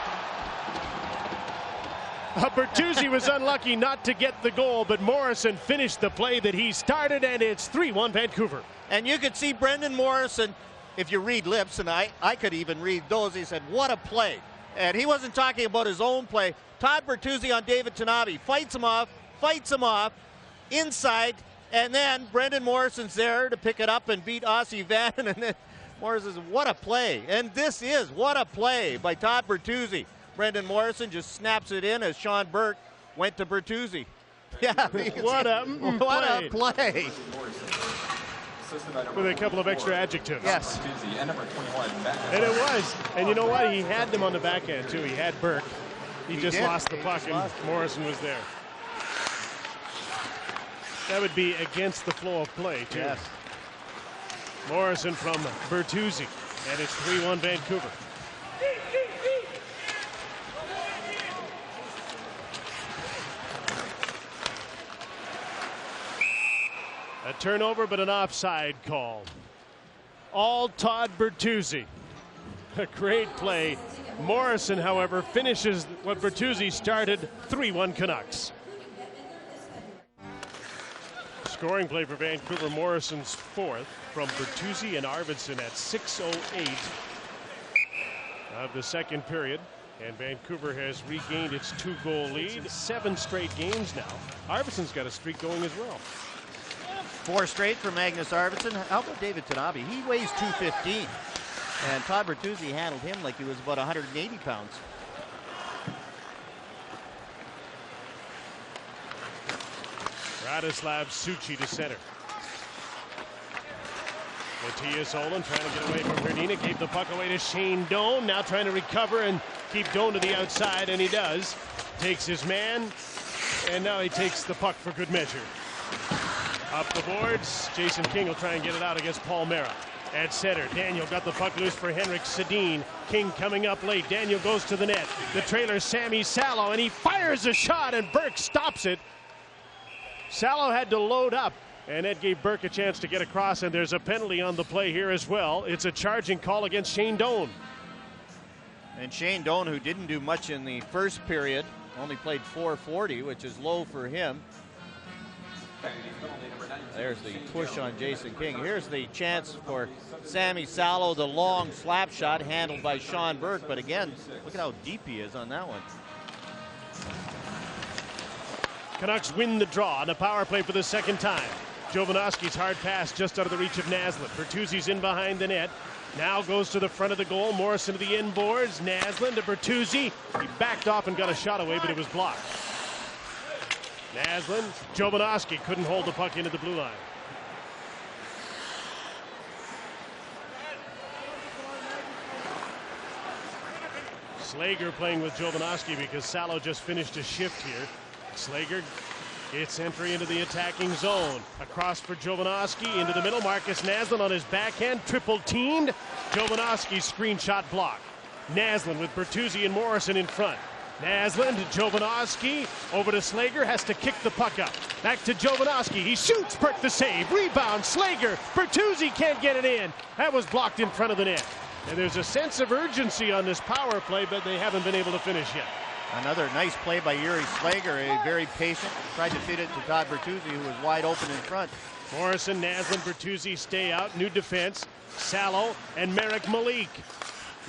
Bertuzzi was unlucky not to get the goal, but Morrison finished the play that he started, and it's 3-1 Vancouver. And you could see Brendan Morrison, if you read lips, and I could even read those, he said, what a play. And he wasn't talking about his own play. Todd Bertuzzi on David Tanabe, fights him off, inside, and then Brendan Morrison's there to pick it up and beat Ossie Vannanen, and then Morrison says, what a play. And this is what a play by Todd Bertuzzi. Brendan Morrison just snaps it in as Sean Burke went to Bertuzzi. Yeah, what a play. With a couple of extra adjectives. Yes. And it was. And you know what? He had them on the backhand, too. He had Burke. He just lost the puck, and Morrison was there. That would be against the flow of play, too. Yes. Morrison from Bertuzzi. And it's 3-1 Vancouver. A turnover, but an offside call. All Todd Bertuzzi. A great play. Morrison, however, finishes what Bertuzzi started. 3-1 Canucks. Scoring play for Vancouver, Morrison's fourth from Bertuzzi and Arvidsson at 6:08 of the second period. And Vancouver has regained its 2-goal lead. 7 straight games now. Arvidsson's got a streak going as well. 4 straight for Magnus Arvidsson. How about David Tanabe? He weighs 215. And Todd Bertuzzi handled him like he was about 180 pounds. Radoslav Suchy to center. Matthias Olin trying to get away from Hrdina. Gave the puck away to Shane Doan. Now trying to recover and keep Doan to the outside, and he does. Takes his man, and now he takes the puck for good measure. Up the boards. Jason King will try and get it out against Paul Mera. At center, Daniel got the puck loose for Henrik Sedin. King coming up late. Daniel goes to the net. The trailer, Sammy Salo, and he fires a shot, and Burke stops it. Salo had to load up, and that gave Burke a chance to get across, and there's a penalty on the play here as well. It's a charging call against Shane Doan. And Shane Doan, who didn't do much in the first period, only played .440, which is low for him. There's the push on Jason King. Here's the chance for Sammy Salo, the long slap shot handled by Sean Burke. But again, look at how deep he is on that one. Canucks win the draw on a power play for the second time. Jovanovski's hard pass just out of the reach of Naslund. Bertuzzi's in behind the net. Now goes to the front of the goal. Morrison to the inboards. Naslund to Bertuzzi. He backed off and got a shot away, but it was blocked. Naslund, Jovanovski couldn't hold the puck into the blue line. Slager playing with Jovanovski because Salo just finished a shift here. Slager gets entry into the attacking zone. Across for Jovanovski into the middle. Marcus Naslund on his backhand, triple teamed. Jovanovski's screenshot block. Naslund with Bertuzzi and Morrison in front. Naslund to Jovanovski, over to Slager, has to kick the puck up. Back to Jovanovski, he shoots, Burke the save, rebound, Slager, Bertuzzi can't get it in. That was blocked in front of the net. And there's a sense of urgency on this power play, but they haven't been able to finish yet. Another nice play by Yuri Slager, very patient, tried to fit it to Todd Bertuzzi, who was wide open in front. Morrison, Naslund, Bertuzzi stay out, new defense, Salo and Marek Malik.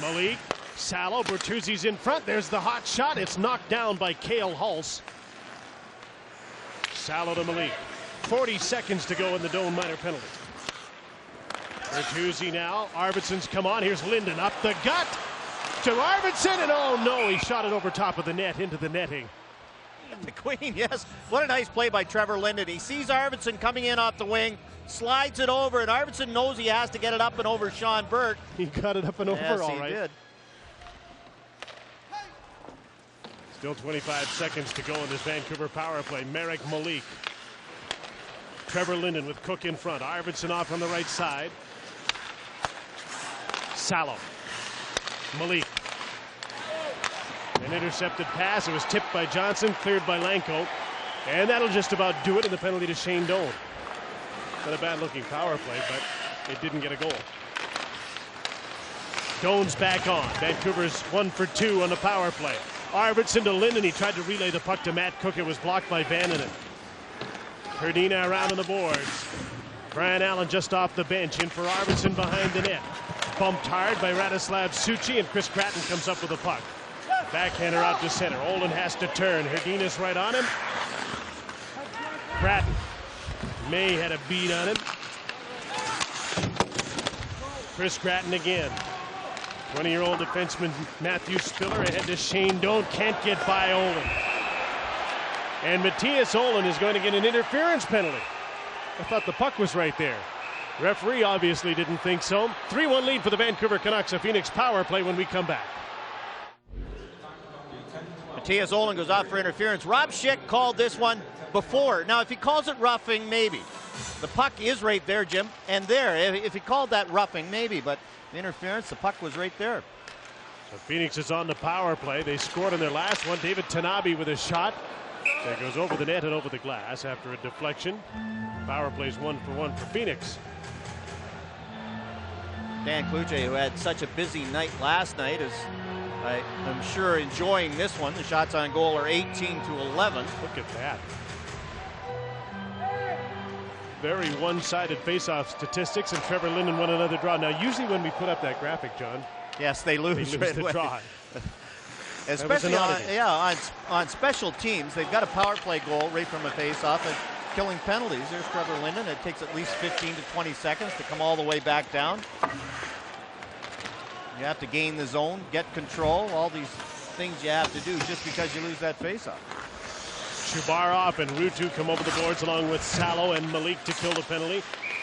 Malik, Salo, Bertuzzi's in front. There's the hot shot. It's knocked down by Cale Hulse. Salo to Malik. 40 seconds to go in the Doan minor penalty. Bertuzzi now. Arvidsson's come on. Here's Linden up the gut to Arvidsson, and oh no, he shot it over top of the net into the netting. The Queen, yes. What a nice play by Trevor Linden. He sees Arvidsson coming in off the wing, slides it over, and Arvidsson knows he has to get it up and over Sean Burke. He got it up and over, yes, all right. He did. Still 25 seconds to go in this Vancouver power play. Marek Malik. Trevor Linden with Cook in front. Arvidsson off on the right side. Salo. Malik. An intercepted pass. It was tipped by Johnson, cleared by Lanko. And that'll just about do it in the penalty to Shane Doan. Not a bad looking power play, but it didn't get a goal. Doan's back on. Vancouver's 1 for 2 on the power play. Arvidsson to Linden. He tried to relay the puck to Matt Cook. It was blocked by Vananen. Hrdina around on the boards. Brian Allen just off the bench. In for Arvidsson behind the net. Bumped hard by Radoslav Suchy, and Chris Gratton comes up with the puck. Backhander out to center. Olin has to turn. Hrdina's right on him. Gratton. May had a beat on him. Chris Gratton again. 20-year-old defenseman Matthew Spiller ahead to Shane Doan. Can't get by Olin. And Matthias Olin is going to get an interference penalty. I thought the puck was right there. Referee obviously didn't think so. 3-1 lead for the Vancouver Canucks. A Phoenix power play when we come back. Matthias Olin goes out for interference. Rob Schick called this one before. Now, if he calls it roughing, maybe. The puck is right there, Jim, and there. If he called that roughing, maybe, but interference, the puck was right there. So Phoenix is on the power play. They scored on their last one. David Tanabe with a shot. That goes over the net and over the glass after a deflection. Power plays 1-for-1 for Phoenix. Dan Kluche, who had such a busy night last night, is, I'm sure, enjoying this one. The shots on goal are 18-11. Look at that. Very one-sided face-off statistics, and Trevor Linden won another draw. Now, usually when we put up that graphic, John, yes, they lose right the away. draw. Especially on special teams. They've got a power play goal right from a face-off and killing penalties. There's Trevor Linden. It takes at least 15 to 20 seconds to come all the way back down. You have to gain the zone, get control, all these things you have to do just because you lose that face-off. Chubarov and Ruutu come over the boards along with Salo and Malik to kill the penalty.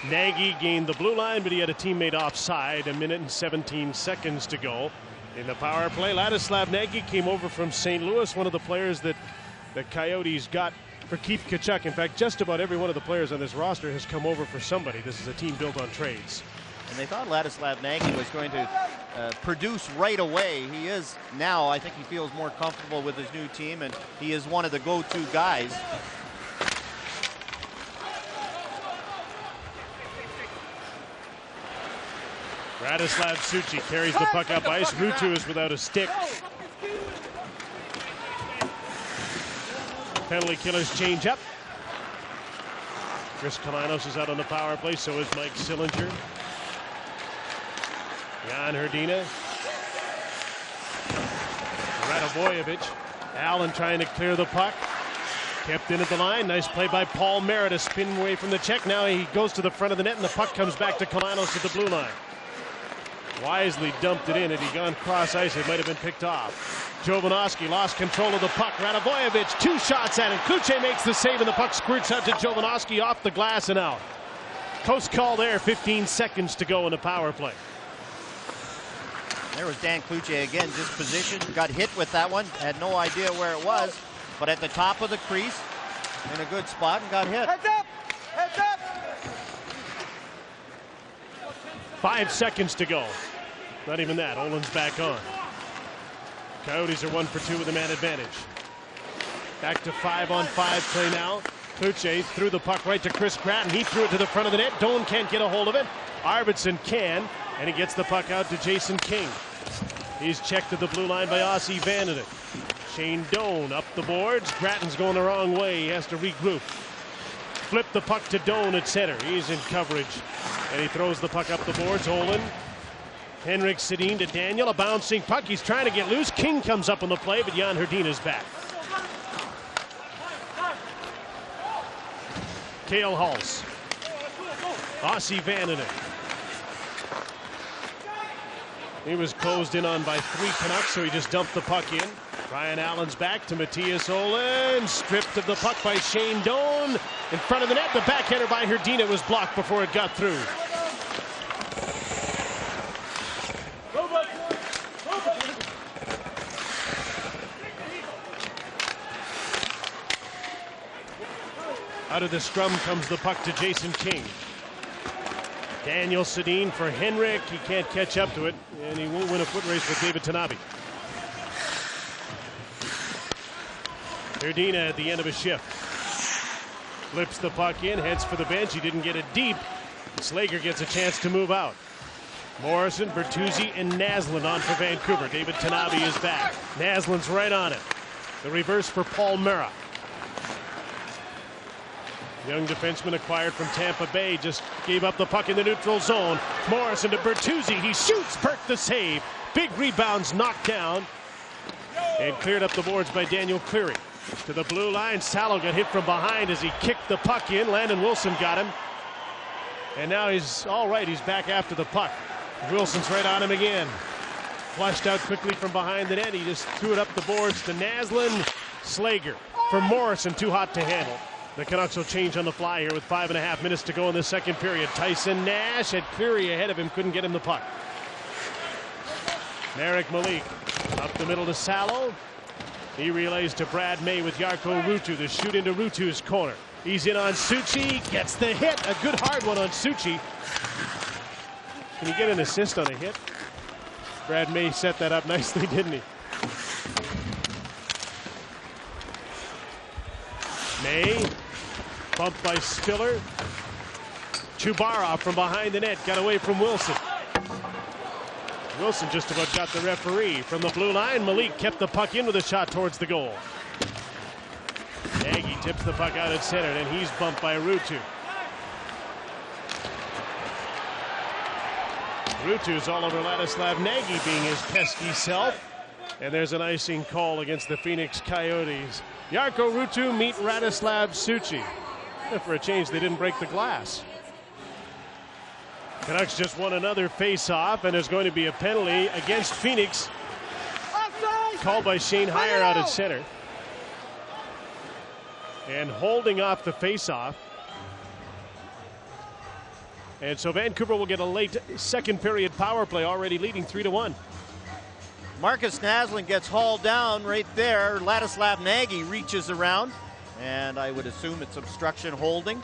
Nagy gained the blue line, but he had a teammate offside. 1 minute and 17 seconds to go. In the power play, Ladislav Nagy came over from St. Louis, one of the players that the Coyotes got for Keith Tkachuk. In fact, just about every one of the players on this roster has come over for somebody. This is a team built on trades. And they thought Ladislav Nagy was going to produce right away. He is now. I think he feels more comfortable with his new team, and he is one of the go-to guys. Radoslav Suchy carries the puck up ice. Ruutu is without a stick. Penalty killers change up. Chris Kalanos is out on the power play. So is Mike Sillinger. Jan Hrdina. Radovojevic. Allen trying to clear the puck. Kept in at the line. Nice play by Paul Merritt. A spin away from the check. Now he goes to the front of the net, and the puck comes back to Kalanos at the blue line. Wisely dumped it in. Had he gone cross ice, it might have been picked off. Jovanovski lost control of the puck. Radovojevic, 2 shots at it. Kluche makes the save, and the puck squirts out to Jovanovski off the glass and out. Post call there. 15 seconds to go in the power play. There was Dan Kluche again, just positioned, got hit with that one, had no idea where it was, but at the top of the crease, in a good spot, and got hit. Heads up! Heads up! 5 seconds to go. Not even that. Olin's back on. Coyotes are 1 for 2 with a man advantage. Back to 5-on-5 play now. Kluche threw the puck right to Chris Gratton. He threw it to the front of the net. Doan can't get a hold of it. Arvidsson can, and he gets the puck out to Jason King. He's checked at the blue line by Ossie Vandenette. Shane Doan up the boards. Gratton's going the wrong way. He has to regroup. Flip the puck to Doan at center. He's in coverage, and he throws the puck up the boards. Olin. Henrik Sedin to Daniel. A bouncing puck. He's trying to get loose. King comes up on the play, but Jan Hrdina's back. Cale Hulse. Ossie Vandenette. He was closed in on by 3 Canucks, so he just dumped the puck in. Ryan Allen's back to Matthias Olin. Stripped of the puck by Shane Doan. In front of the net, the backhander by Hrdina was blocked before it got through. Out of the scrum comes the puck to Jason King. Daniel Sedin for Henrik. He can't catch up to it, and he won't win a foot race with David Tanabe. Hrdina at the end of a shift. Flips the puck in, heads for the bench. He didn't get it deep. Slager gets a chance to move out. Morrison, Bertuzzi, and Naslund on for Vancouver. David Tanabe is back. Naslund's right on it. The reverse for Paul Mera. Young defenseman acquired from Tampa Bay just gave up the puck in the neutral zone. Morrison to Bertuzzi. He shoots. Perk the save. Big rebounds knocked down and cleared up the boards by Daniel Cleary. To the blue line. Salo got hit from behind as he kicked the puck in. Landon Wilson got him. And now he's all right. He's back after the puck. Wilson's right on him again. Flushed out quickly from behind the net. He just threw it up the boards to Naslund. Slager for Morrison. Too hot to handle. The Canucks will change on the fly here with 5.5 minutes to go in the second period. Tyson Nash had Cleary ahead of him, couldn't get him the puck. Marek Malik up the middle to Salo. He relays to Brad May with Jarkko Ruutu. The shoot into Ruutu's corner. He's in on Suchy, gets the hit. A good hard one on Suchy. Can he get an assist on a hit? Brad May set that up nicely, didn't he? May, bumped by Spiller. Chubarov from behind the net, got away from Wilson. Wilson just about got the referee from the blue line. Malik kept the puck in with a shot towards the goal. Nagy tips the puck out at center, and he's bumped by Ruutu. Ruutu's all over Ladislav Nagy being his pesky self. And there's an icing call against the Phoenix Coyotes. Jarkko Ruutu meet Radislav Suchi. And for a change, they didn't break the glass. Canucks just won another face-off, and there's going to be a penalty against Phoenix. Called by Shane Heyer out at center. And holding off the face-off. And so Vancouver will get a late second period power play, already leading 3-1. Marcus Naslund gets hauled down right there. Ladislav Nagy reaches around, and I would assume it's obstruction holding.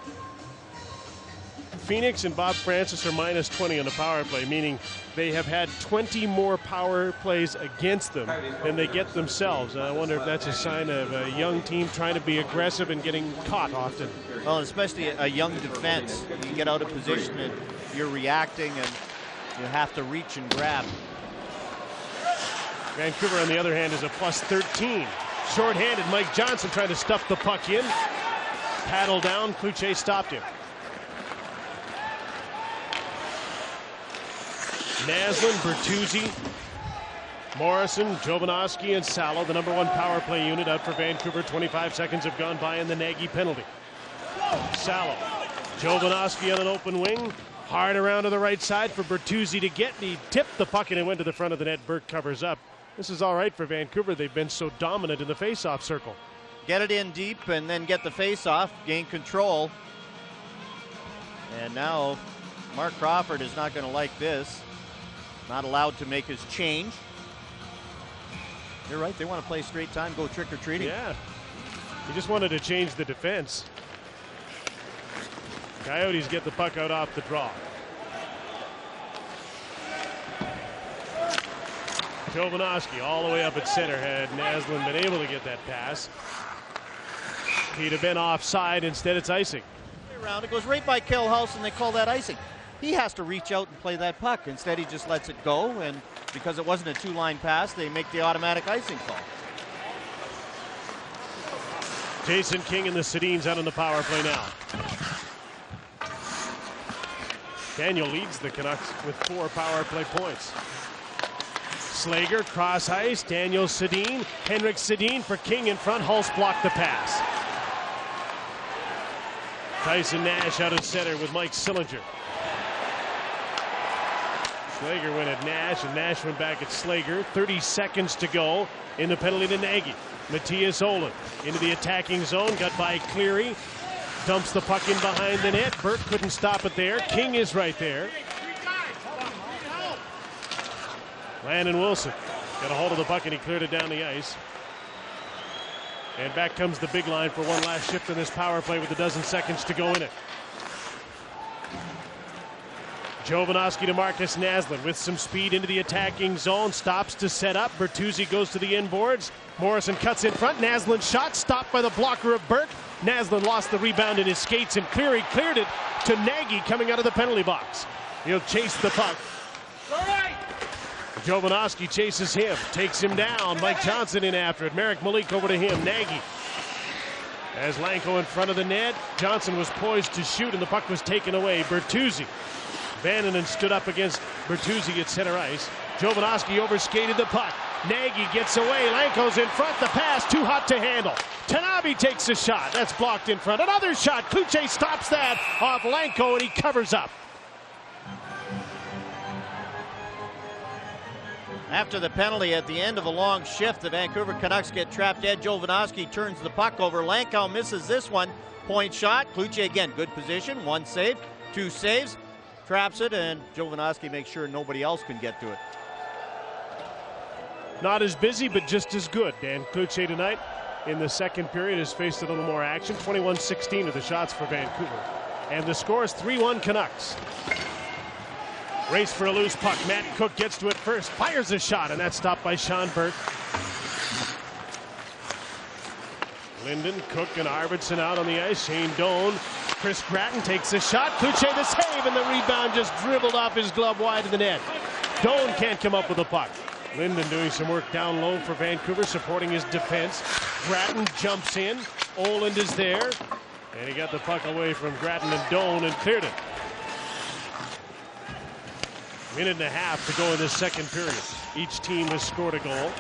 Phoenix and Bob Francis are minus 20 on the power play, meaning they have had 20 more power plays against them than they get themselves. And I wonder if that's a sign of a young team trying to be aggressive and getting caught often. Well, especially a young defense. You get out of position and you're reacting, and you have to reach and grab. Vancouver, on the other hand, is a plus 13. Short-handed Mike Johnson trying to stuff the puck in. Paddle down, Cloutier stopped him. Naslund, Bertuzzi, Morrison, Jovanovski, and Salo, the number one power play unit, out for Vancouver. 25 seconds have gone by in the Nagy penalty. Salo, Jovanovski on an open wing. Hard around to the right side for Bertuzzi to get. He tipped the puck and it went to the front of the net. Burke covers up. This is all right for Vancouver. They've been so dominant in the face-off circle. Get it in deep and then get the face-off, gain control. And now Mark Crawford is not going to like this. Not allowed to make his change. You're right, they want to play straight time, go trick-or-treating. Yeah, he just wanted to change the defense. Coyotes get the puck out off the draw. Jovanovski all the way up at center. Had Naslund been able to get that pass, he'd have been offside. Instead, it's icing. Around, it goes right by Kellhouse, and they call that icing. He has to reach out and play that puck. Instead, he just lets it go, and because it wasn't a two-line pass, they make the automatic icing call. Jason King and the Sedins out on the power play now. Daniel leads the Canucks with 4 power play points. Slager, cross ice, Daniel Sedin, Henrik Sedin for King in front. Hulse blocked the pass. Tyson Nash out at center with Mike Sillinger. Slager went at Nash, and Nash went back at Slager. 30 seconds to go in the penalty to Nagy. Matthias Olin into the attacking zone, got by Cleary. Dumps the puck in behind the net. Burke couldn't stop it there. King is right there. Landon Wilson got a hold of the puck, and he cleared it down the ice. And back comes the big line for one last shift in this power play with a dozen seconds to go in it. Jovanovski to Marcus Naslund with some speed into the attacking zone. Stops to set up. Bertuzzi goes to the inboards. Morrison cuts in front. Naslund shot stopped by the blocker of Burke. Naslund lost the rebound in his skates, and Cleary cleared it to Nagy coming out of the penalty box. He'll chase the puck. Jovanovski chases him, takes him down. Mike Johnson in after it. Marek Malik over to him. Nagy as Lanko in front of the net. Johnson was poised to shoot, and the puck was taken away. Bertuzzi. Vananen stood up against Bertuzzi at center ice. Jovanovski overskated the puck. Nagy gets away. Lanko's in front. The pass too hot to handle. Tanabe takes a shot. That's blocked in front. Another shot. Cloutier stops that off Lanko, and he covers up. After the penalty at the end of a long shift, the Vancouver Canucks get trapped dead. Jovanovski turns the puck over. Lankow misses this one. Point shot. Cloutier again, good position. 1 save, 2 saves. Traps it, and Jovanovski makes sure nobody else can get to it. Not as busy, but just as good. Dan Cloutier tonight in the second period has faced a little more action. 21-16 of the shots for Vancouver. And the score is 3-1 Canucks. Race for a loose puck. Matt Cook gets to it first, fires a shot, and that's stopped by Sean Burke. Linden, Cook, and Arvidsson out on the ice. Shane Doan. Chris Gratton takes a shot. Cloutier the save, and the rebound just dribbled off his glove wide of the net. Doan can't come up with the puck. Linden doing some work down low for Vancouver, supporting his defense. Gratton jumps in. Oland is there. And he got the puck away from Gratton and Doan and cleared it. Minute and a half to go in this second period. Each team has scored a goal.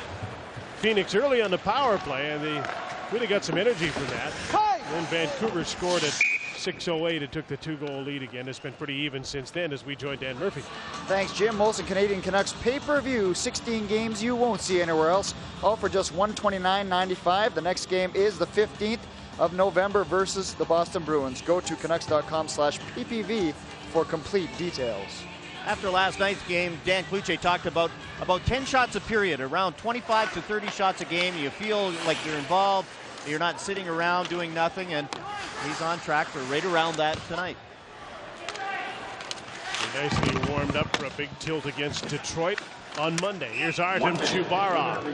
Phoenix early on the power play, and they really got some energy from that. Then Vancouver scored at 6:08. It took the 2-goal lead again. It's been pretty even since then as we join Dan Murphy. Thanks, Jim. Molson Canadian Canucks pay-per-view. 16 games you won't see anywhere else. All for just $129.95. The next game is the 15th of November versus the Boston Bruins. Go to Canucks.com/PPV for complete details. After last night's game, Dan Cloutier talked about 10 shots a period, around 25 to 30 shots a game. You feel like you're involved. You're not sitting around doing nothing, and he's on track for right around that tonight. They're nicely warmed up for a big tilt against Detroit on Monday. Here's Artem Chubarov.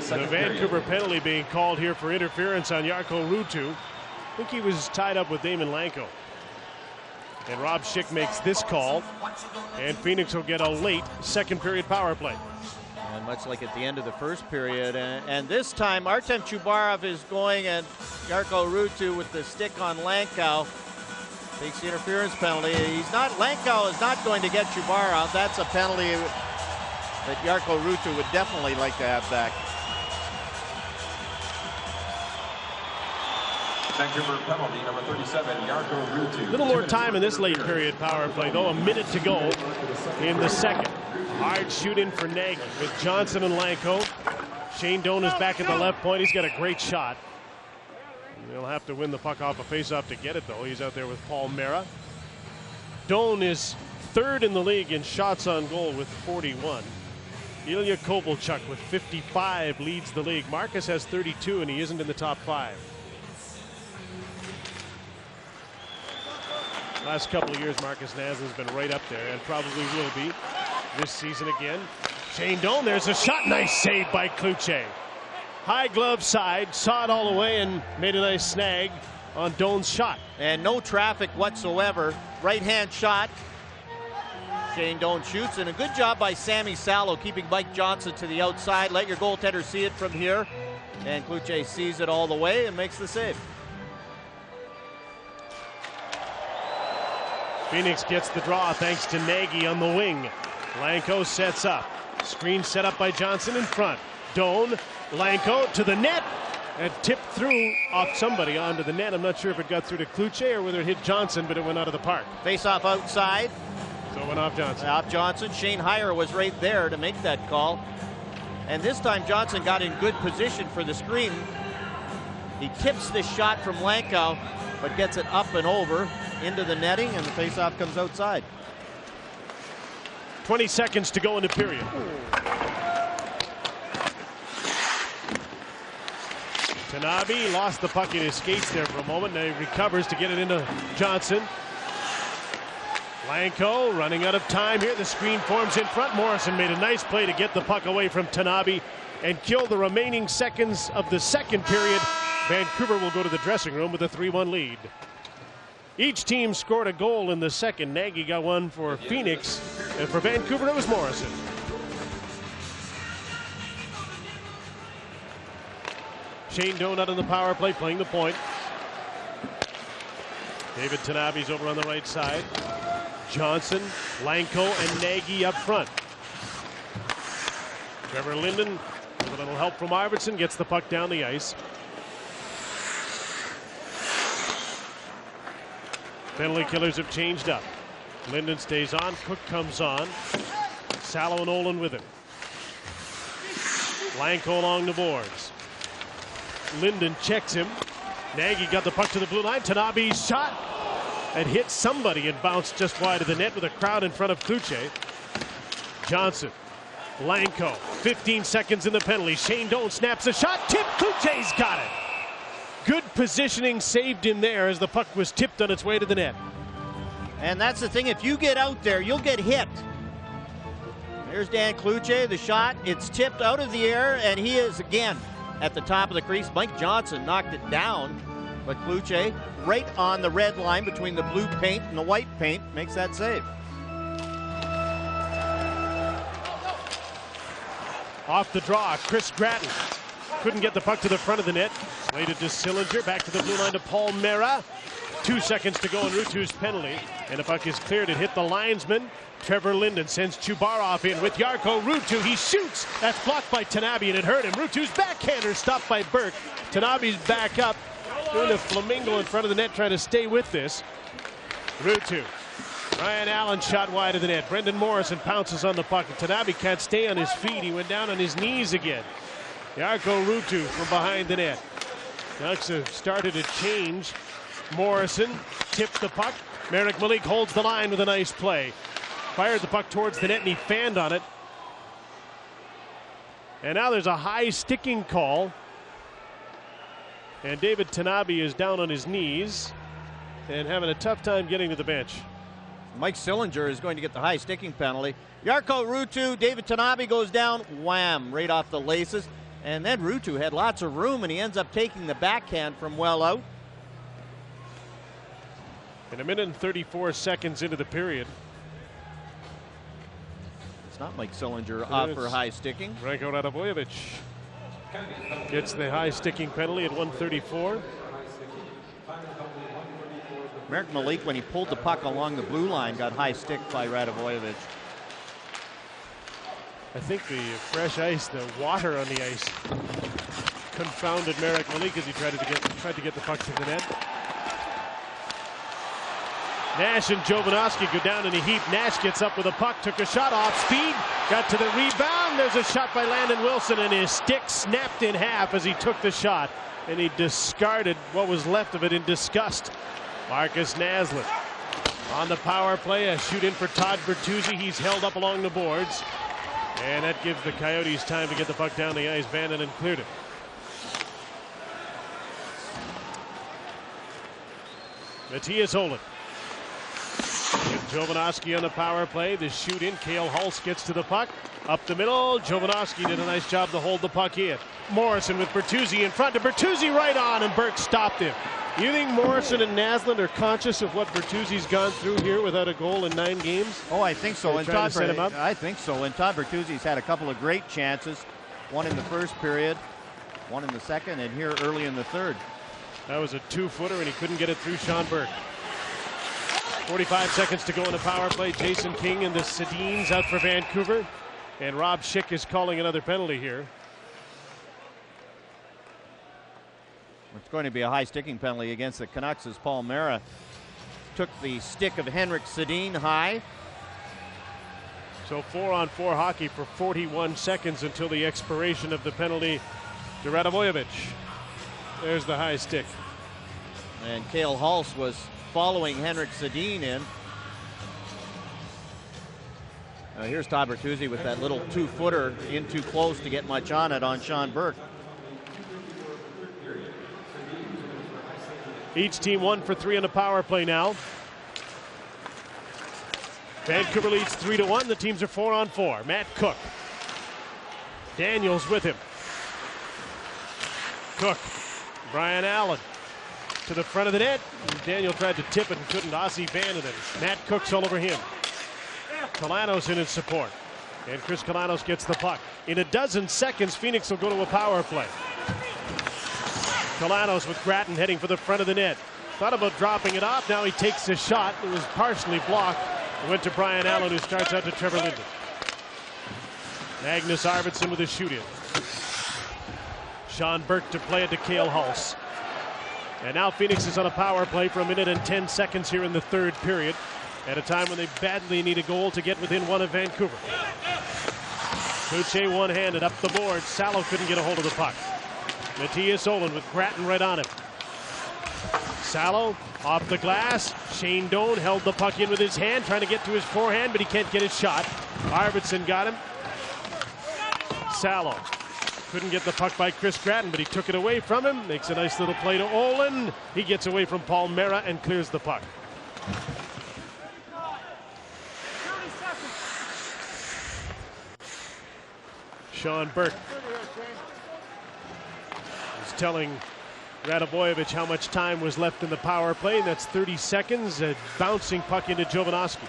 The Vancouver penalty being called here for interference on Jarkko Ruutu. I think he was tied up with Damon Lanko. And Rob Schick makes this call, and Phoenix will get a late second period power play. And much like at the end of the first period, and this time Artem Chubarov is going, and Jarkko Ruutu with the stick on Lankow takes the interference penalty. Lankow is not going to get Chubarov. That's a penalty that Jarkko Ruutu would definitely like to have back. Vancouver penalty number 37, Jarkko Ruutu. A little more time in this late period power play, though. A minute to go in the second. Hard shoot in for Nagy with Johnson and Lanko. Shane Doan is back at the left point. He's got a great shot. He'll have to win the puck off a faceoff to get it, though. He's out there with Paul Mera. Doan is third in the league in shots on goal with 41. Ilya Kovalchuk with 55 leads the league. Marcus has 32, and he isn't in the top 5. Last couple of years, Marcus Naslin's been right up there and probably will be this season again. Shane Doan, there's a shot. Nice save by Cloutier. High glove side, saw it all the way and made a nice snag on Doan's shot. And no traffic whatsoever. Right-hand shot. Shane Doan shoots, and a good job by Sammy Salo keeping Mike Johnson to the outside. Let your goaltender see it from here. And Cloutier sees it all the way and makes the save. Phoenix gets the draw thanks to Nagy on the wing. Lanko sets up. Screen set up by Johnson in front. Doan, Lanko to the net, and tipped through off somebody onto the net. I'm not sure if it got through to Cloutier or whether it hit Johnson, but it went out of the park. Face off outside. So it went off Johnson. Off Johnson. Shane Heyer was right there to make that call. And this time Johnson got in good position for the screen. He tips this shot from Lanko, but gets it up and over into the netting, and the faceoff comes outside. 20 seconds to go in the period. Tanabe lost the puck in his skates there for a moment. Now he recovers to get it into Johnson. Lanko running out of time here. The screen forms in front. Morrison made a nice play to get the puck away from Tanabe and kill the remaining seconds of the second period. Vancouver will go to the dressing room with a 3-1 lead. Each team scored a goal in the second. Nagy got one for Phoenix, and for Vancouver it was Morrison. Shane Doan out on the power play, playing the point. David Tanabe's over on the right side. Johnson, Lanko, and Nagy up front. Trevor Linden, with a little help from Arvidsson, gets the puck down the ice. Penalty killers have changed up. Linden stays on. Cook comes on. Salo and Olin with him. Lanko along the boards. Linden checks him. Nagy got the puck to the blue line. Tanabe's shot and hit somebody and bounced just wide of the net with a crowd in front of Cloutier. Johnson. Lanko. 15 seconds in the penalty. Shane Doan snaps a shot. Tip. Cloutier's got it. Good positioning saved him there as the puck was tipped on its way to the net. And that's the thing, if you get out there, you'll get hit. There's Dan Cloutier, the shot. It's tipped out of the air, and he is again at the top of the crease. Mike Johnson knocked it down, but Cloutier, right on the red line between the blue paint and the white paint, makes that save. Off the draw, Chris Gratton couldn't get the puck to the front of the net. Played it to Sillinger, back to the blue line to Paul Mera. 2 seconds to go in Ruutu's penalty, and the puck is cleared. It hit the linesman. Trevor Linden sends Chubarov in with Jarkko Ruutu. He shoots. That's blocked by Tanabe, and it hurt him. Ruutu's backhander stopped by Burke. Tanabe's back up, doing a flamingo in front of the net, trying to stay with this. Ruutu. Ryan Allen shot wide of the net. Brendan Morrison pounces on the puck. Tanabe can't stay on his feet. He went down on his knees again. Jarkko Ruutu from behind the net. Ducks have started to change. Morrison tipped the puck. Merrick Malik holds the line with a nice play. Fired the puck towards the net and he fanned on it. And now there's a high sticking call. And David Tanabe is down on his knees and having a tough time getting to the bench. Mike Sillinger is going to get the high sticking penalty. Jarkko Ruutu, David Tanabe goes down, wham, right off the laces. And then Ruutu had lots of room and he ends up taking the backhand from well out. In a minute and 34 seconds into the period. It's not Mike Sillinger off for high sticking. Ranko Radivojevic gets the high sticking penalty at 1:34. Merrick Malik, when he pulled the puck along the blue line, got high stick by Radivojevic. I think the fresh ice, the water on the ice, confounded Merrick Malik as he tried to get the puck to the net. Nash and Jovanovski go down in a heap. Nash gets up with a puck, took a shot off speed, got to the rebound. There's a shot by Landon Wilson, and his stick snapped in half as he took the shot, and he discarded what was left of it in disgust. Marcus Naslund on the power play, a shoot in for Todd Bertuzzi. He's held up along the boards, and that gives the Coyotes time to get the puck down the ice. Vanden cleared it. Matthias Olin. Jovanovski on the power play. The shoot in. Cale Hulse gets to the puck. Up the middle. Jovanovski did a nice job to hold the puck in. Morrison with Bertuzzi in front. To Bertuzzi right on, and Burke stopped him. You think Morrison and Naslund are conscious of what Bertuzzi's gone through here without a goal in 9 games? Oh, I think so. And Todd set him up? I think so. And Todd Bertuzzi's had a couple of great chances. One in the first period, one in the second, and here early in the third. That was a 2-footer, and he couldn't get it through Sean Burke. 45 seconds to go in the power play. Jason King and the Sedins out for Vancouver. And Rob Schick is calling another penalty here. It's going to be a high sticking penalty against the Canucks as Paul Mera took the stick of Henrik Sedin high. So 4-on-4 hockey for 41 seconds until the expiration of the penalty to Radivojevic. There's the high stick. And Cale Hulse was following Henrik Sedin in. Here's Todd Bertuzzi with that little 2-footer in too close to get much on it on Sean Burke. Each team 1 for 3 on the power play now. Vancouver leads 3-1. The teams are 4-on-4. Matt Cook. Daniels with him. Cook. Brian Allen to the front of the net. Daniel tried to tip it and couldn't. Ossie Vanderden. Matt Cook's all over him. Kalanos in his support. And Chris Kalanos gets the puck. In a dozen seconds, Phoenix will go to a power play. Kalanos with Gratton heading for the front of the net. Thought about dropping it off. Now he takes the shot. It was partially blocked. It went to Brian Allen, who starts out to Trevor Linden. Magnus Arvidsson with a shoot-in. Sean Burke to play it to Cale Hulse. And now Phoenix is on a power play for a minute and 10 seconds here in the third period, at a time when they badly need a goal to get within 1 of Vancouver. Cloutier one-handed up the board. Salo couldn't get a hold of the puck. Matthias Olin with Gratton right on him. Salo off the glass. Shane Doan held the puck in with his hand, trying to get to his forehand, but he can't get his shot. Arvidsson got him. Salo couldn't get the puck by Chris Gratton, but he took it away from him. Makes a nice little play to Olin. He gets away from Paul Mera and clears the puck. Sean Burke It's telling Radovojevic how much time was left in the power play. That's 30 seconds. A bouncing puck into Jovanovski.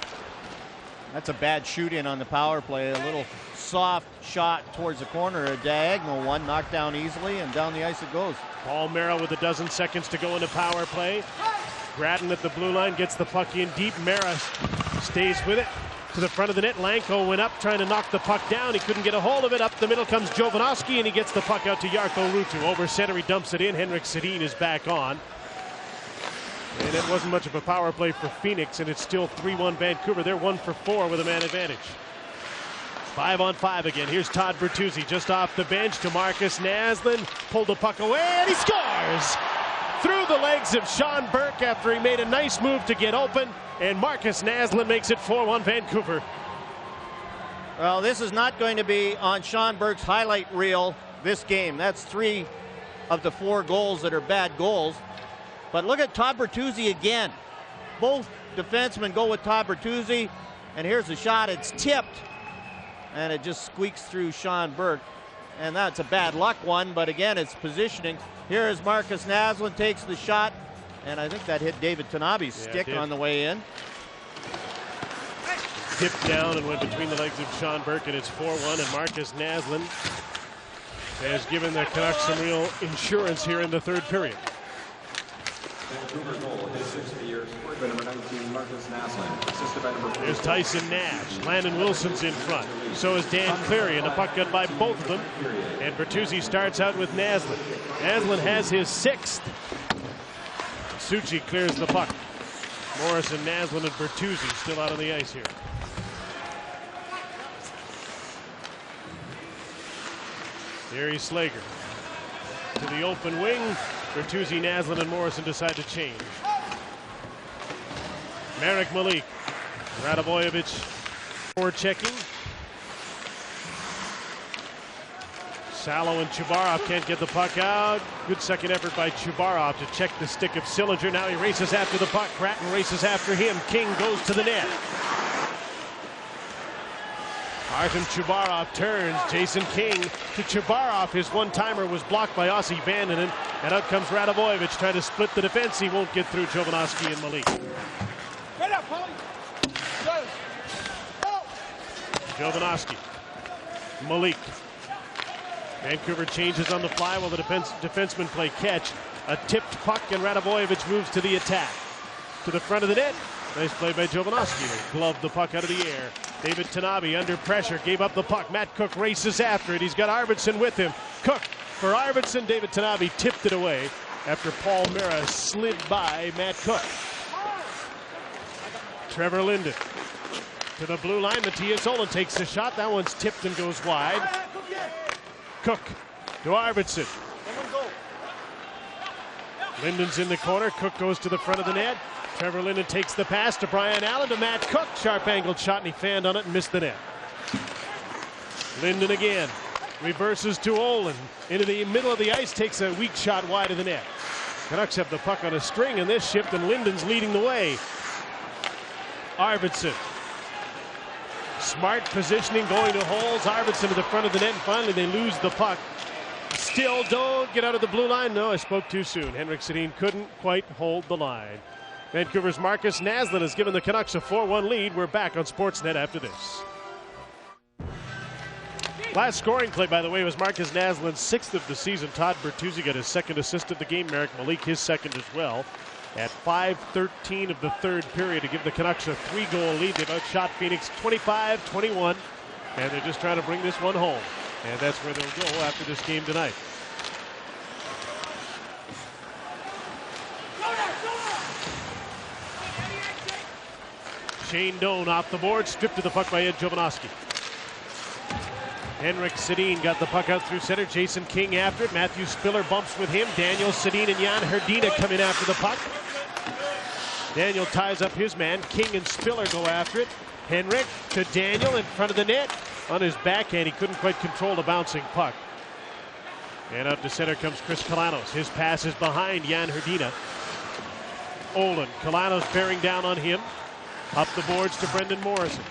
That's a bad shoot in on the power play. A little soft shot towards the corner, a diagonal one, knocked down easily, and down the ice it goes. Paul Merrill with a dozen seconds to go into power play. Gratton at the blue line gets the puck in deep. Mera stays with it to the front of the net. Lanko went up trying to knock the puck down. He couldn't get a hold of it. Up the middle comes Jovanovski, and he gets the puck out to Jarkko Ruutu. Over center, he dumps it in. Henrik Sedin is back on. And it wasn't much of a power play for Phoenix, and it's still 3-1 Vancouver. They're 1 for 4 with a man advantage. 5-on-5 again. Here's Todd Bertuzzi just off the bench to Marcus Naslund. Pulled the puck away, and he scores! Through the legs of Sean Burke after he made a nice move to get open, and Marcus Naslund makes it 4-1 Vancouver. Well, this is not going to be on Sean Burke's highlight reel this game. That's 3 of the 4 goals that are bad goals. But look at Todd Bertuzzi again. Both defensemen go with Todd Bertuzzi, and here's the shot. It's tipped, and it just squeaks through Sean Burke. And that's a bad luck one, but again, it's positioning. Here is Marcus Naslund, takes the shot, and I think that hit David Tanabe's stick on the way in. Tipped down and went between the legs of Sean Burke, and it's 4-1, and Marcus Naslund has given the Canucks some real insurance here in the third period. Vancouver goal, his 6th of the year, scored by number 19, Marcus Naslund, assisted by number 4. There's Tyson Nash. Landon Wilson's in front. So is Dan Cleary, and the puck got by both of them. And Bertuzzi starts out with Naslund. Naslund has his 6th. Suchi clears the puck. Morrison, Naslund, and Bertuzzi still out on the ice here. Gary Slager to the open wing. Bertuzzi, Naslund, and Morrison decide to change. Marek Malik. Radovojevic forward checking. Salo and Chubarov can't get the puck out. Good second effort by Chubarov to check the stick of Sillinger. Now he races after the puck. Gratton races after him. King goes to the net. Artem Chubarov turns. Jason King to Chubarov. His one-timer was blocked by Ossi Vandenen. And out comes Radovojevic trying to split the defense. He won't get through Jovanovski and Malik. Jovanovski. Malik. Vancouver changes on the fly while the defensemen play catch. A tipped puck, and Radovojevic moves to the attack. To the front of the net. Nice play by Jovanovski. They gloved the puck out of the air. David Tanabe under pressure, gave up the puck. Matt Cook races after it. He's got Arvidsson with him. Cook for Arvidsson. David Tanabe tipped it away after Paul Mera slid by Matt Cook. Trevor Linden to the blue line. Matthias Olin takes the shot. That one's tipped and goes wide. Cook to Arvidsson. Linden's in the corner. Cook goes to the front of the net. Trevor Linden takes the pass to Brian Allen to Matt Cook. Sharp angled shot, and he fanned on it and missed the net. Linden again. Reverses to Olin. Into the middle of the ice, takes a weak shot wide of the net. Canucks have the puck on a string in this shift, and Linden's leading the way. Arvidsson. Smart positioning, going to holes. Arvidsson to the front of the net, and finally they lose the puck. Still don't get out of the blue line. No, I spoke too soon. Henrik Sedin couldn't quite hold the line. Vancouver's Marcus Naslund has given the Canucks a 4-1 lead. We're back on Sportsnet after this. Last scoring play, by the way, was Marcus Naslund's 6th of the season. Todd Bertuzzi got his 2nd assist of the game. Marek Malik his 2nd as well. At 5:13 of the third period to give the Canucks a 3-goal lead. They've outshot Phoenix 25-21, and they're just trying to bring this one home. And that's where they'll go after this game tonight. Shane Doan off the board, stripped to the puck by Ed Jovanovski. Henrik Sedin got the puck out through center. Jason King after it. Matthew Spiller bumps with him. Daniel Sedin and Jan Hrdina come in after the puck. Daniel ties up his man. King and Spiller go after it. Henrik to Daniel in front of the net. On his backhand, he couldn't quite control the bouncing puck. And up to center comes Chris Kalanos. His pass is behind Jan Hrdina. Olin. Kalanos bearing down on him. Up the boards to Brendan Morrison.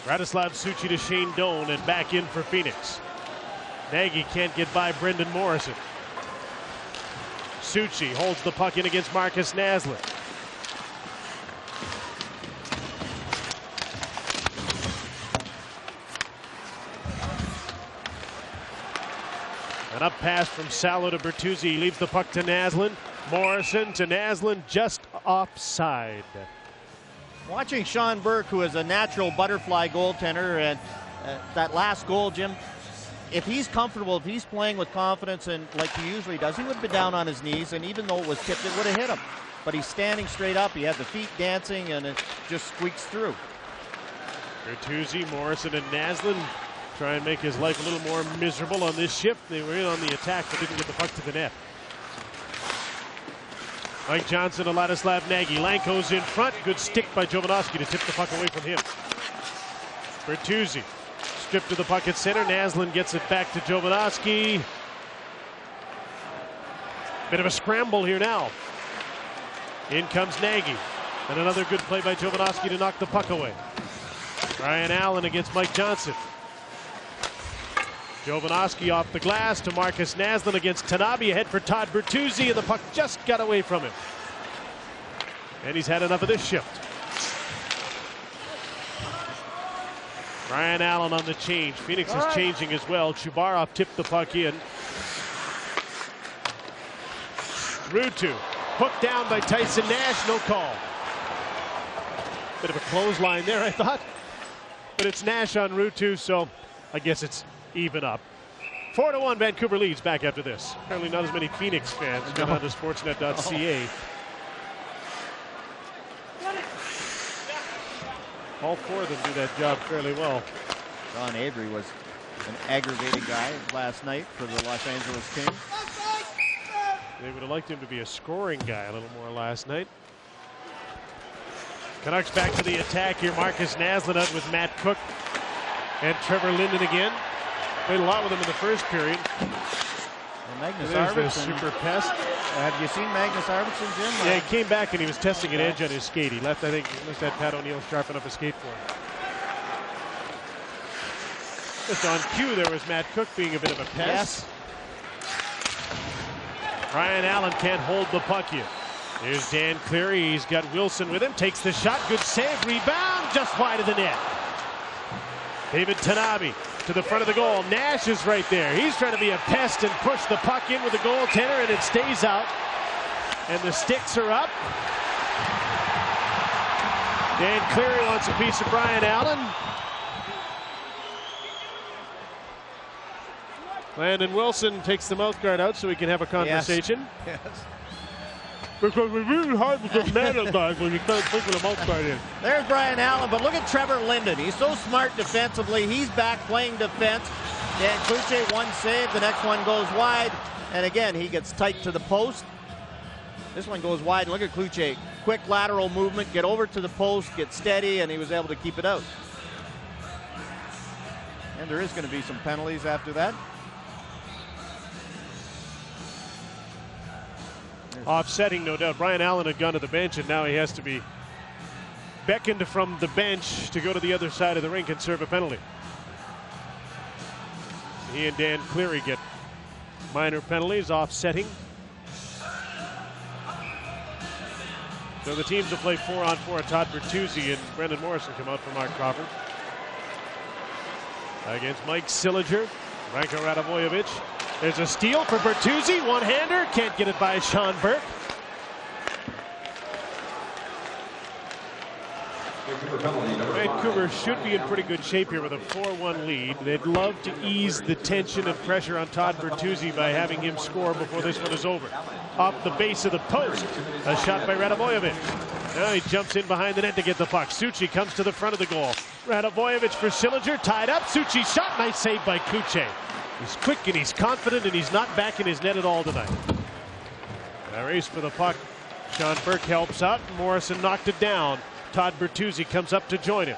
Radoslav Suchi to Shane Doan, and back in for Phoenix. Nagy can't get by Brendan Morrison. Suchi holds the puck in against Marcus Naslund. An up pass from Salo to Bertuzzi. Leaves the puck to Naslund. Morrison to Naslund, just offside. Watching Sean Burke, who is a natural butterfly goaltender, and that last goal, Jim, if he's comfortable, if he's playing with confidence and like he usually does, he would have been down on his knees, and even though it was tipped, it would have hit him. But he's standing straight up. He had the feet dancing, and it just squeaks through. Bertuzzi, Morrison, and Naslund try and make his life a little more miserable on this shift. They were in on the attack, but didn't get the puck to the net. Mike Johnson and Ladislav Nagy. Lanko's in front. Good stick by Jovanovski to tip the puck away from him. Bertuzzi stripped to the puck at center. Naslund gets it back to Jovanovski. Bit of a scramble here now. In comes Nagy. And another good play by Jovanovski to knock the puck away. Ryan Allen against Mike Johnson. Jovanovski off the glass to Marcus Naslund against Tanabe. Ahead for Todd Bertuzzi, and the puck just got away from him. And he's had enough of this shift. Ryan Allen on the change. Phoenix is changing as well. Chubarov tipped the puck in. Ruutu hooked down by Tyson Nash. No call. Bit of a clothesline there, I thought. But it's Nash on Ruutu, so I guess it's even up. 4-1, Vancouver leads. Back after this. Apparently not as many Phoenix fans come on to sportsnet.ca. All four of them do that job fairly well. Don Avery was an aggravating guy last night for the Los Angeles Kings. They would have liked him to be a scoring guy a little more last night. Canucks back to the attack here. Marcus Naslund out with Matt Cook and Trevor Linden again. Played a lot with him in the first period. Well, Magnus There's the Arvidsson. super pest. Have you seen Magnus Arvidsson, Jim? Yeah, he came back and he was testing an edge on his skate. He left, I think, he must have had Pat O'Neill sharp enough a skate for him. Just on cue, there was Matt Cook being a bit of a pest. Yes. Ryan Allen can't hold the puck here. Here's Dan Cleary. He's got Wilson with him. Takes the shot. Good save. Rebound. Just wide of the net. David Tanabe to the front of the goal. Nash is right there. He's trying to be a pest and push the puck in with the goaltender, and it stays out. And the sticks are up. Dan Cleary wants a piece of Brian Allen. Landon Wilson takes the mouth guard out so we can have a conversation. Yes. Because we're really hard with the man guys when you can't think with the mouth guard in. There's Brian Allen, but look at Trevor Linden. He's so smart defensively. He's back playing defense. Dan Cloutier, one save. The next one goes wide. And again, he gets tight to the post. This one goes wide. Look at Cloutier. Quick lateral movement, get over to the post, get steady, and he was able to keep it out. And there is going to be some penalties after that. Offsetting, no doubt. Brian Allen had gone to the bench, and now he has to be beckoned from the bench to go to the other side of the rink and serve a penalty. He and Dan Cleary get minor penalties, offsetting. So the teams will play 4-on-4. Todd Bertuzzi and Brendan Morrison come out for Mark Crawford. Against Mike Sillinger, Ranko Radivojevic. There's a steal for Bertuzzi, one-hander, can't get it by Sean Burke. Vancouver should be in pretty good shape here with a 4-1 lead. They'd love to ease the tension and pressure on Todd Bertuzzi by having him score before this one is over. Off the base of the post, a shot by Radivojevic. Now he jumps in behind the net to get the puck. Suchi comes to the front of the goal. Radivojevic for Sillinger, tied up. Suchi shot, nice save by Cloutier. He's quick and he's confident and he's not back in his net at all tonight. A race for the puck. Sean Burke helps out. Morrison knocked it down. Todd Bertuzzi comes up to join him.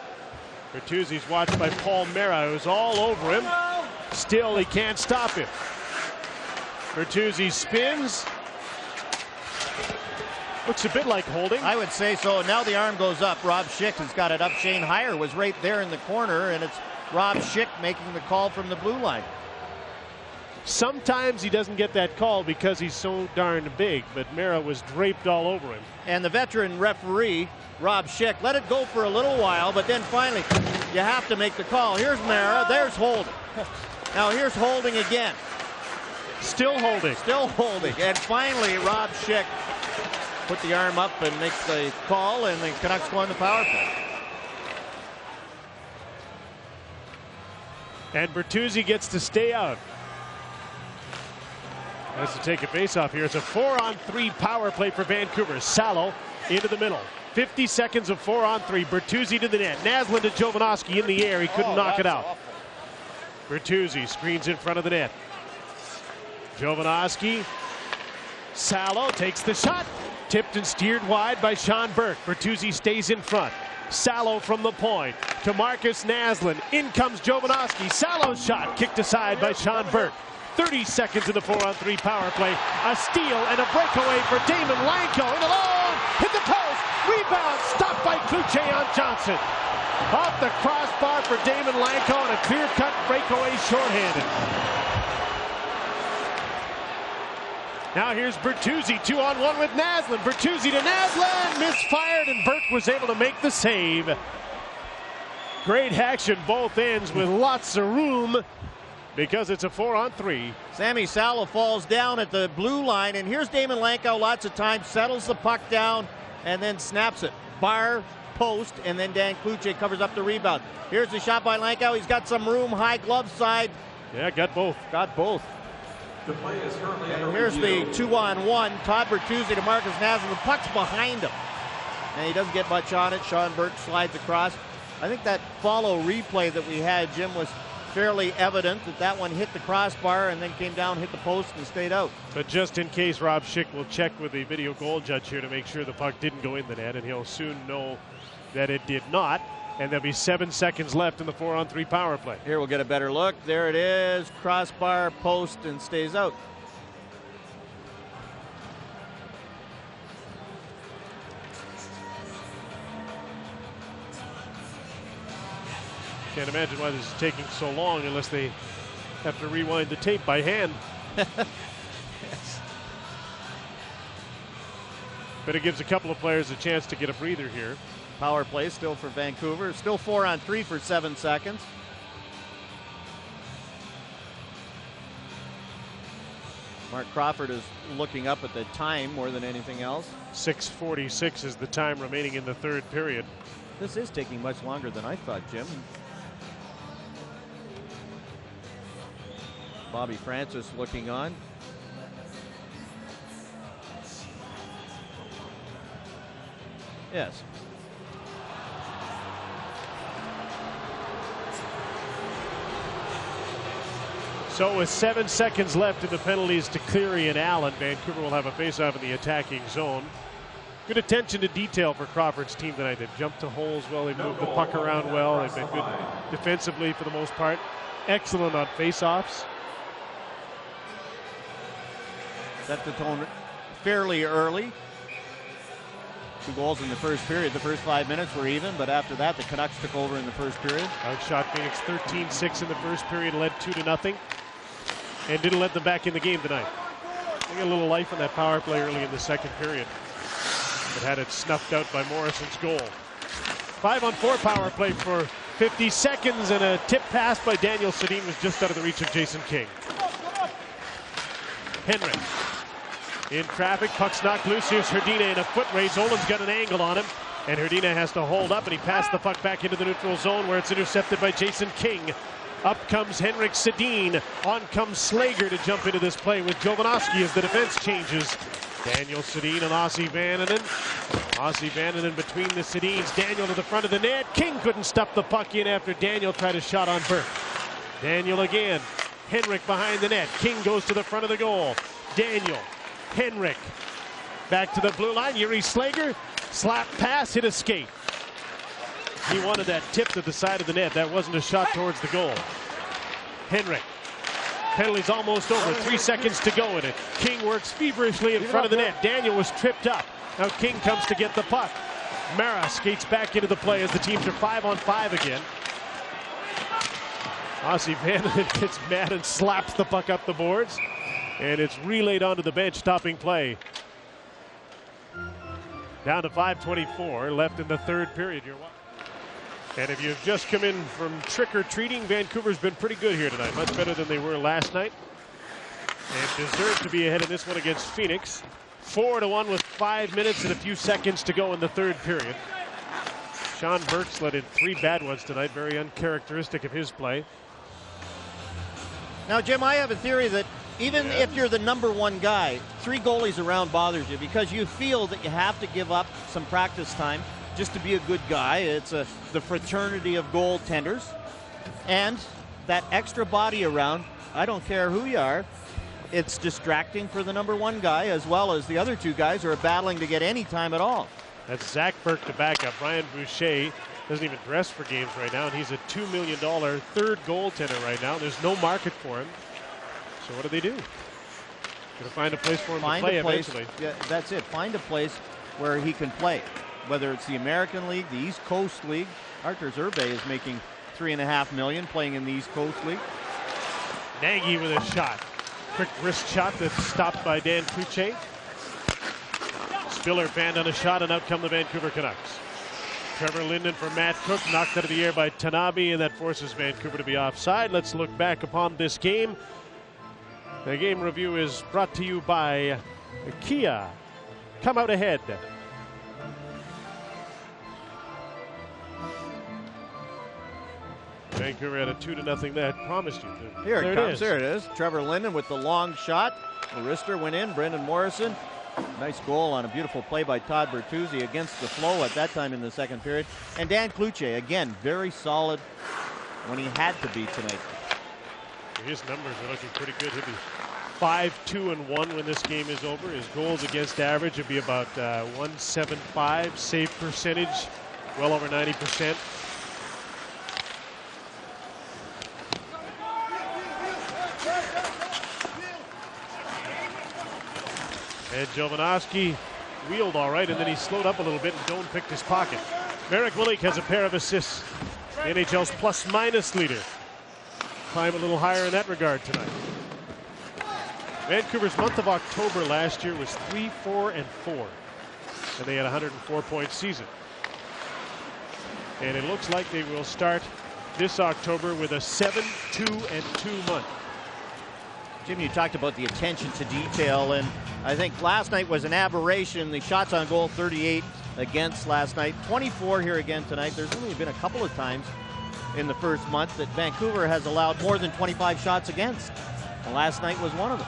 Bertuzzi's watched by Paul Mera, who's all over him. Still, he can't stop him. Bertuzzi spins. Looks a bit like holding. I would say so. Now the arm goes up. Rob Schick has got it up. Shane Heyer was right there in the corner, and it's Rob Schick making the call from the blue line. Sometimes he doesn't get that call because he's so darn big, but Mara was draped all over him. And the veteran referee, Rob Schick, let it go for a little while, but then finally you have to make the call. Here's Mara, there's holding. Now here's holding again. Still holding. Still holding. And finally Rob Schick put the arm up and makes the call, and the Canucks go on the power play. And Bertuzzi gets to stay out. Has to take a face-off here. It's a 4-on-3 power play for Vancouver. Salo into the middle. 50 seconds of 4-on-3. Bertuzzi to the net. Naslund to Jovanovski in the air. He couldn't knock it out. Awful. Bertuzzi screens in front of the net. Jovanovski. Salo takes the shot. Tipped and steered wide by Sean Burke. Bertuzzi stays in front. Salo from the point to Marcus Naslund. In comes Jovanovski. Salo's shot kicked aside by Sean Burke. 30 seconds in the 4-on-3 power play. A steal and a breakaway for Damon Lanko. In alone, hit the post. Rebound stopped by Kluche on Johnson. Off the crossbar for Damon Lanko, and a clear-cut breakaway shorthanded. Now here's Bertuzzi, 2-on-1 with Naslund. Bertuzzi to Naslund, misfired, and Burke was able to make the save. Great action both ends with lots of room because it's a 4-on-3. Sammy Salo falls down at the blue line, and here's Damon Lankow lots of times, settles the puck down, and then snaps it. Bar, post, and then Dan Kluche covers up the rebound. Here's the shot by Lankow. He's got some room, high glove side. Yeah, got both. Got both. The play is currently under And here's review. the 2-on-1. Todd Bertuzzi to Marcus Naslund. The puck's behind him, and he doesn't get much on it. Sean Burke slides across. I think that follow replay that we had, Jim, was fairly evident that one hit the crossbar and then came down, hit the post, and stayed out. But just in case, Rob Schick will check with the video goal judge here to make sure the puck didn't go in the net, and he'll soon know that it did not. And there'll be 7 seconds left in the 4-on-3 power play. Here we'll get a better look. There it is. Crossbar, post, and stays out. Can't imagine why this is taking so long unless they have to rewind the tape by hand. Yes. But it gives a couple of players a chance to get a breather here. Power play still for Vancouver. Still 4-on-3 for 7 seconds. Mark Crawford is looking up at the time more than anything else. 6:46 is the time remaining in the third period. This is taking much longer than I thought, Jim. Bobby Francis looking on. Yes. So with 7 seconds left in the penalties to Cleary and Allen, Vancouver will have a faceoff in the attacking zone. Good attention to detail for Crawford's team tonight. They've jumped to holes well. They've moved the puck around well. They've been good defensively for the most part. Excellent on faceoffs. Set the tone fairly early. 2 goals in the first period. The first 5 minutes were even, but after that, the Canucks took over in the first period. Outshot Phoenix 13-6 in the first period, led 2-0, and didn't let them back in the game tonight. They got a little life in that power play early in the second period, but had it snuffed out by Morrison's goal. 5-on-4 power play for 50 seconds, and a tip pass by Daniel Sedin was just out of the reach of Jason King. Henrik in traffic, puck's knocked loose. Here's Hrdina in a foot race. Olin's got an angle on him, and Hrdina has to hold up, and he passed the puck back into the neutral zone where it's intercepted by Jason King. Up comes Henrik Sedin. On comes Slager to jump into this play with Jovanovski as the defense changes. Daniel Sedin and Ossi Vannanen. Ossi Vannanen between the Sedins. Daniel to the front of the net. King couldn't stuff the puck in after Daniel tried a shot on Burke. Daniel again. Henrik behind the net. King goes to the front of the goal. Daniel. Henrik. Back to the blue line. Yuri Slager. Slap pass, hit a skate. He wanted that tip to the side of the net. That wasn't a shot towards the goal. Henrik. Penalty's almost over. 3 seconds to go in it. King works feverishly in front of the net. Daniel was tripped up. Now King comes to get the puck. Mara skates back into the play as the teams are 5-on-5 again. Aussie Vanderlyn gets mad and slaps the puck up the boards. And it's relayed onto the bench, stopping play. Down to 5:24 left in the third period. And if you've just come in from trick-or-treating, Vancouver's been pretty good here tonight. Much better than they were last night. And deserve to be ahead in this one against Phoenix. 4-1 with 5 minutes and a few seconds to go in the third period. Sean Burks let in 3 bad ones tonight. Very uncharacteristic of his play. Now, Jim, I have a theory that even if you're the number 1 guy, 3 goalies around bothers you because you feel that you have to give up some practice time just to be a good guy. It's the fraternity of goaltenders. And that extra body around, I don't care who you are, it's distracting for the number 1 guy as well as the other 2 guys who are battling to get any time at all. That's Zach Burke to back up. Brian Boucher doesn't even dress for games right now, and he's a $2 million third goaltender right now. There's no market for him. So what do? Going to find a place for him to play eventually. Yeah, that's it. Find a place where he can play. Whether it's the American League, the East Coast League. Arthur Zerbe is making $3.5 million playing in the East Coast League. Nagy with a shot. Quick wrist shot that's stopped by Dan Cloutier. Spiller banned on a shot, and out come the Vancouver Canucks. Trevor Linden for Matt Cook, knocked out of the air by Tanabe, and that forces Vancouver to be offside. Let's look back upon this game. The game review is brought to you by Kia. Come out ahead. Vancouver had a 2-0 that I promised you. Here it comes. There it is. Trevor Linden with the long shot. The wrister went in. Brendan Morrison. Nice goal on a beautiful play by Todd Bertuzzi against the flow at that time in the second period. And Dan Cloutier, again, very solid when he had to be tonight. His numbers are looking pretty good. He'll be 5-2-1 when this game is over. His goals against average would be about 175. Save percentage, well over 90%. And Jovanovski wheeled all right, and then he slowed up a little bit, and Doan picked his pocket. Marek Willick has a pair of assists. The NHL's plus-minus leader. Climb a little higher in that regard tonight. Vancouver's month of October last year was 3-4-4, and they had a 104-point season. And it looks like they will start this October with a 7-2-2 month. Jim, you talked about the attention to detail, and I think last night was an aberration. The shots on goal, 38 against last night, 24 here again tonight. There's only been a couple of times in the first month that Vancouver has allowed more than 25 shots against. And last night was one of them.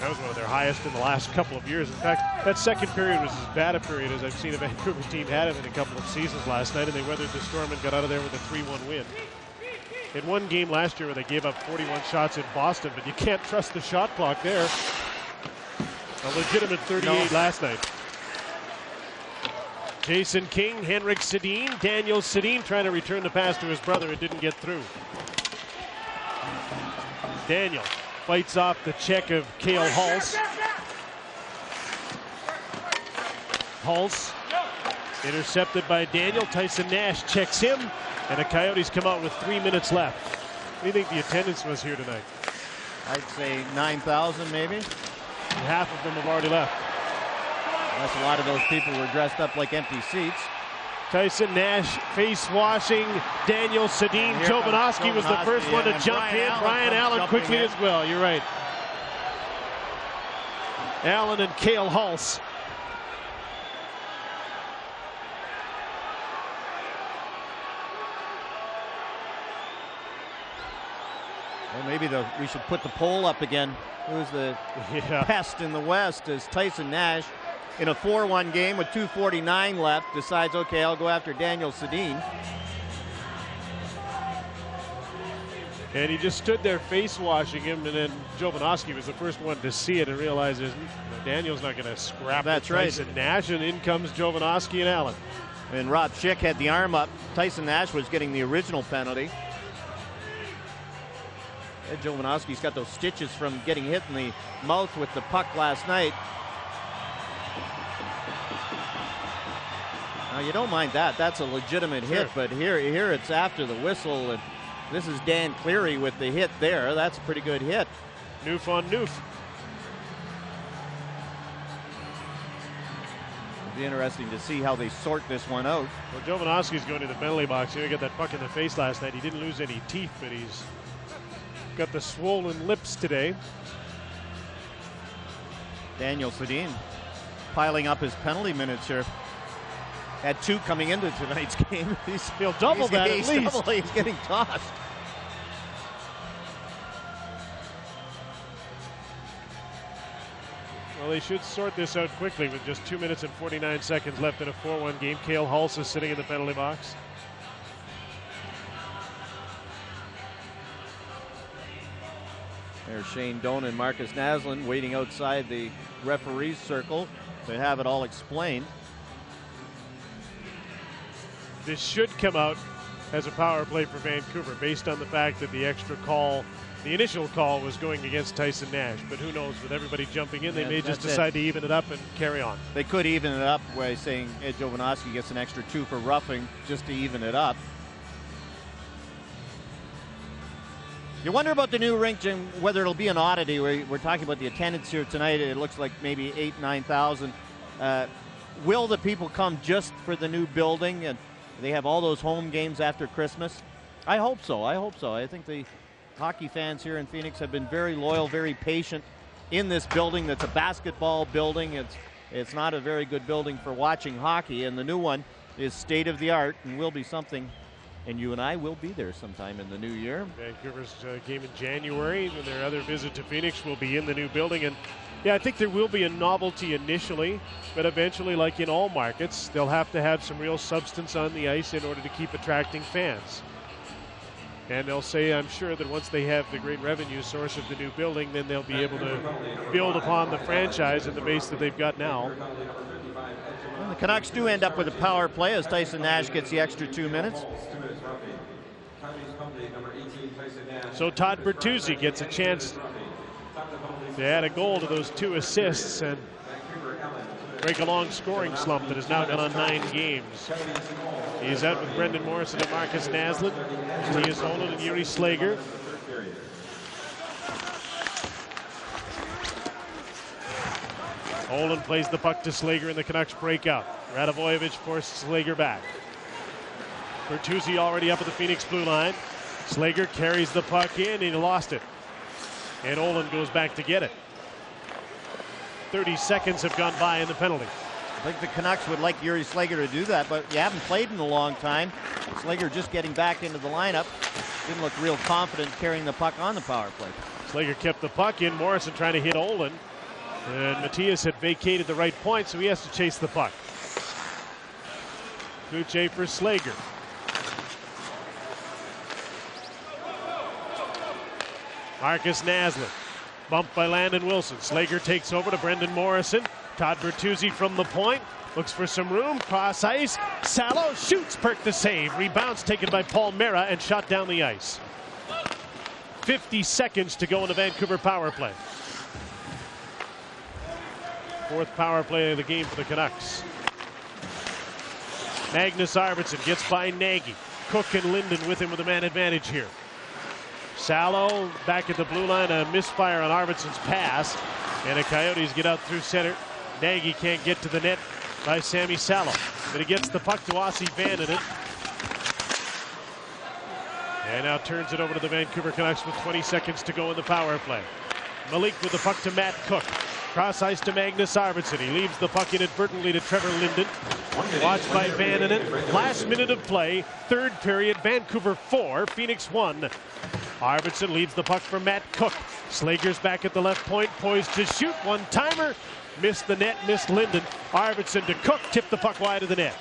That was one of their highest in the last couple of years. In fact, that second period was as bad a period as I've seen a Vancouver team had in a couple of seasons last night, and they weathered the storm and got out of there with a 3-1 win. In one game last year where they gave up 41 shots in Boston, but you can't trust the shot clock there. A legitimate 38 last night. Jason King, Henrik Sedin, Daniel Sedin trying to return the pass to his brother. It didn't get through. Daniel fights off the check of Cale Hulse. Hulse intercepted by Daniel. Tyson Nash checks him, and the Coyotes come out with 3 minutes left. What do you think the attendance was here tonight? I'd say 9,000 maybe. And half of them have already left. Unless a lot of those people were dressed up like empty seats. Tyson Nash face washing Daniel Sedin. Jovanovski was the first one to jump in. Brian Allen quickly as well. You're right. Allen and Cale Hulse. Well, maybe we should put the poll up again. Who's the best in the West? Is Tyson Nash in a 4-1 game with 2:49 left decides, okay, I'll go after Daniel Sedin. And he just stood there face washing him, and then Jovanovski was the first one to see it and realize Daniel's not going to scrap That's with Tyson Nash, and in comes Jovanovski and Allen. And Rob Schick had the arm up. Tyson Nash was getting the original penalty. Ed Jovanovski's got those stitches from getting hit in the mouth with the puck last night. Now you don't mind that. That's a legitimate hit, but here it's after the whistle, and this is Dan Cleary with the hit there. That's a pretty good hit. Noof on Noof. It'll be interesting to see how they sort this one out. Well, Jovanovski's going to the penalty box. He got that puck in the face last night. He didn't lose any teeth, but he's got the swollen lips today. Daniel Sedin piling up his penalty minutes here. Had 2 coming into tonight's game. He'll double that at least. He's getting tossed. Well, they should sort this out quickly with just 2 minutes and 49 seconds left in a 4-1 game. Cale Hulse is sitting in the penalty box. There's Shane Doan and Marcus Naslund waiting outside the referee's circle to have it all explained. This should come out as a power play for Vancouver based on the fact that the extra call, the initial call, was going against Tyson Nash. But who knows, with everybody jumping in, they may just decide to even it up and carry on. They could even it up by saying Ed Jovanovski gets an extra 2 for roughing just to even it up. You wonder about the new rink, Jim, whether it'll be an oddity. We're talking about the attendance here tonight. It looks like maybe 8,000-9,000. Will the people come just for the new building and they have all those home games after Christmas? I hope so. I think the hockey fans here in Phoenix have been very loyal, very patient in this building that's a basketball building. It's not a very good building for watching hockey, and the new one is state of the art and will be something. And you and I will be there sometime in the new year. Vancouver's game in January, and their other visit to Phoenix will be in the new building. And yeah, I think there will be a novelty initially, but eventually, like in all markets, they'll have to have some real substance on the ice in order to keep attracting fans. And they'll say, I'm sure, that once they have the great revenue source of the new building, then they'll be able to build upon the franchise and the base that they've got now. And the Canucks do end up with a power play as Tyson Nash gets the extra 2 minutes. So Todd Bertuzzi gets a chance to add a goal to those 2 assists and break a long scoring slump that has now gone on 9 games. He's out with Brendan Morrison and Marcus Naslund, Mattias Ohlund and Yuri Slager. Ohlund plays the puck to Slager and the Canucks break out. Radivojevic forced Slager back. Bertuzzi already up at the Phoenix blue line. Slager carries the puck in and he lost it. And Ohlund goes back to get it. 30 seconds have gone by in the penalty. I think the Canucks would like Yuri Slager to do that, but you haven't played in a long time. Slager just getting back into the lineup. Didn't look real confident carrying the puck on the power play. Slager kept the puck in. Morrison trying to hit Ohlund. And Mattias had vacated the right point, so he has to chase the puck. Cloutier for Slager. Marcus Naslund. Bumped by Landon Wilson. Slager takes over to Brendan Morrison. Todd Bertuzzi from the point. Looks for some room. Cross ice. Salo shoots. Perk the save. Rebounds taken by Paul Mera and shot down the ice. 50 seconds to go in the Vancouver power play. 4th power play of the game for the Canucks. Magnus Arvidsson gets by Nagy. Cook and Linden with him with a man advantage here. Salo back at the blue line, a misfire on Arvidsson's pass, and the Coyotes get out through center. Nagy can't get to the net by Sammy Salo, but he gets the puck to Ossie Vaninen. And now turns it over to the Vancouver Canucks with 20 seconds to go in the power play. Malik with the puck to Matt Cook. Cross ice to Magnus Arvidsson. He leaves the puck inadvertently to Trevor Linden. Watched by Vaninen. Last minute of play. 3rd period. Vancouver 4. Phoenix 1. Arvidsson leaves the puck for Matt Cook. Slager's back at the left point. Poised to shoot. One-timer. Missed the net. Missed Linden. Arvidsson to Cook. Tipped the puck wide of the net.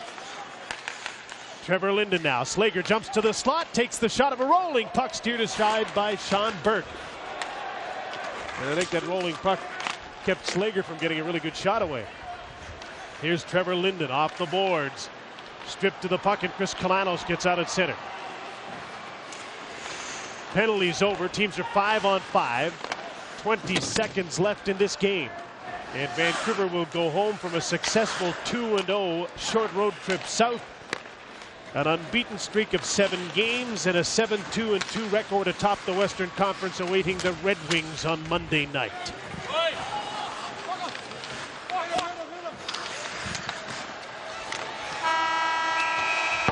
Trevor Linden now. Slager jumps to the slot. Takes the shot of a rolling puck. Steered aside by Sean Burke. And I think that rolling puck kept Slager from getting a really good shot away. Here's Trevor Linden off the boards. Stripped to the puck, and Chris Kalanos gets out at center. Penalties over. Teams are 5 on 5. 20 seconds left in this game. And Vancouver will go home from a successful 2-0 short road trip south. An unbeaten streak of 7 games and a 7-2-2 record atop the Western Conference awaiting the Red Wings on Monday night.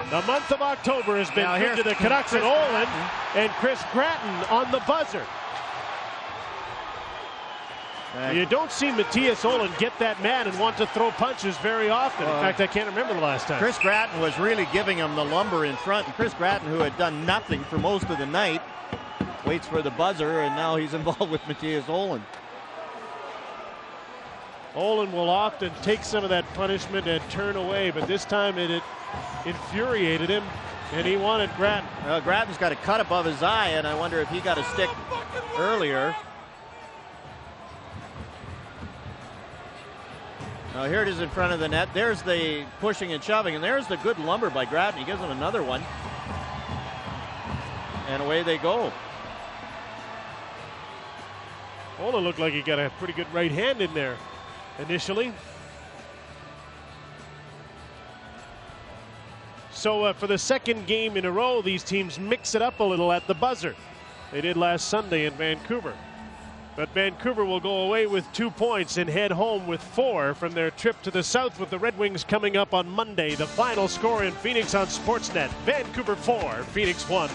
The month of October has been good to the Canucks, and Olin and Chris Gratton on the buzzer. You don't see Matthias Olin get that mad and want to throw punches very often. In fact, I can't remember the last time. Chris Gratton was really giving him the lumber in front. And Chris Gratton, who had done nothing for most of the night, waits for the buzzer, and now he's involved with Matthias Olin. Olin will often take some of that punishment and turn away, but this time it infuriated him, and he wanted Gratton. Well, Gratton's got a cut above his eye, and I wonder if he got a stick earlier. Now here it is in front of the net. There's the pushing and shoving, and there's the good lumber by Gratton. He gives him another one. And away they go. Olin looked like he got a pretty good right hand in there initially. So for the second game in a row, these teams mix it up a little at the buzzer. They did last Sunday in Vancouver. But Vancouver will go away with 2 points and head home with 4 from their trip to the south, with the Red Wings coming up on Monday. The final score in Phoenix on Sportsnet: Vancouver 4, Phoenix 1.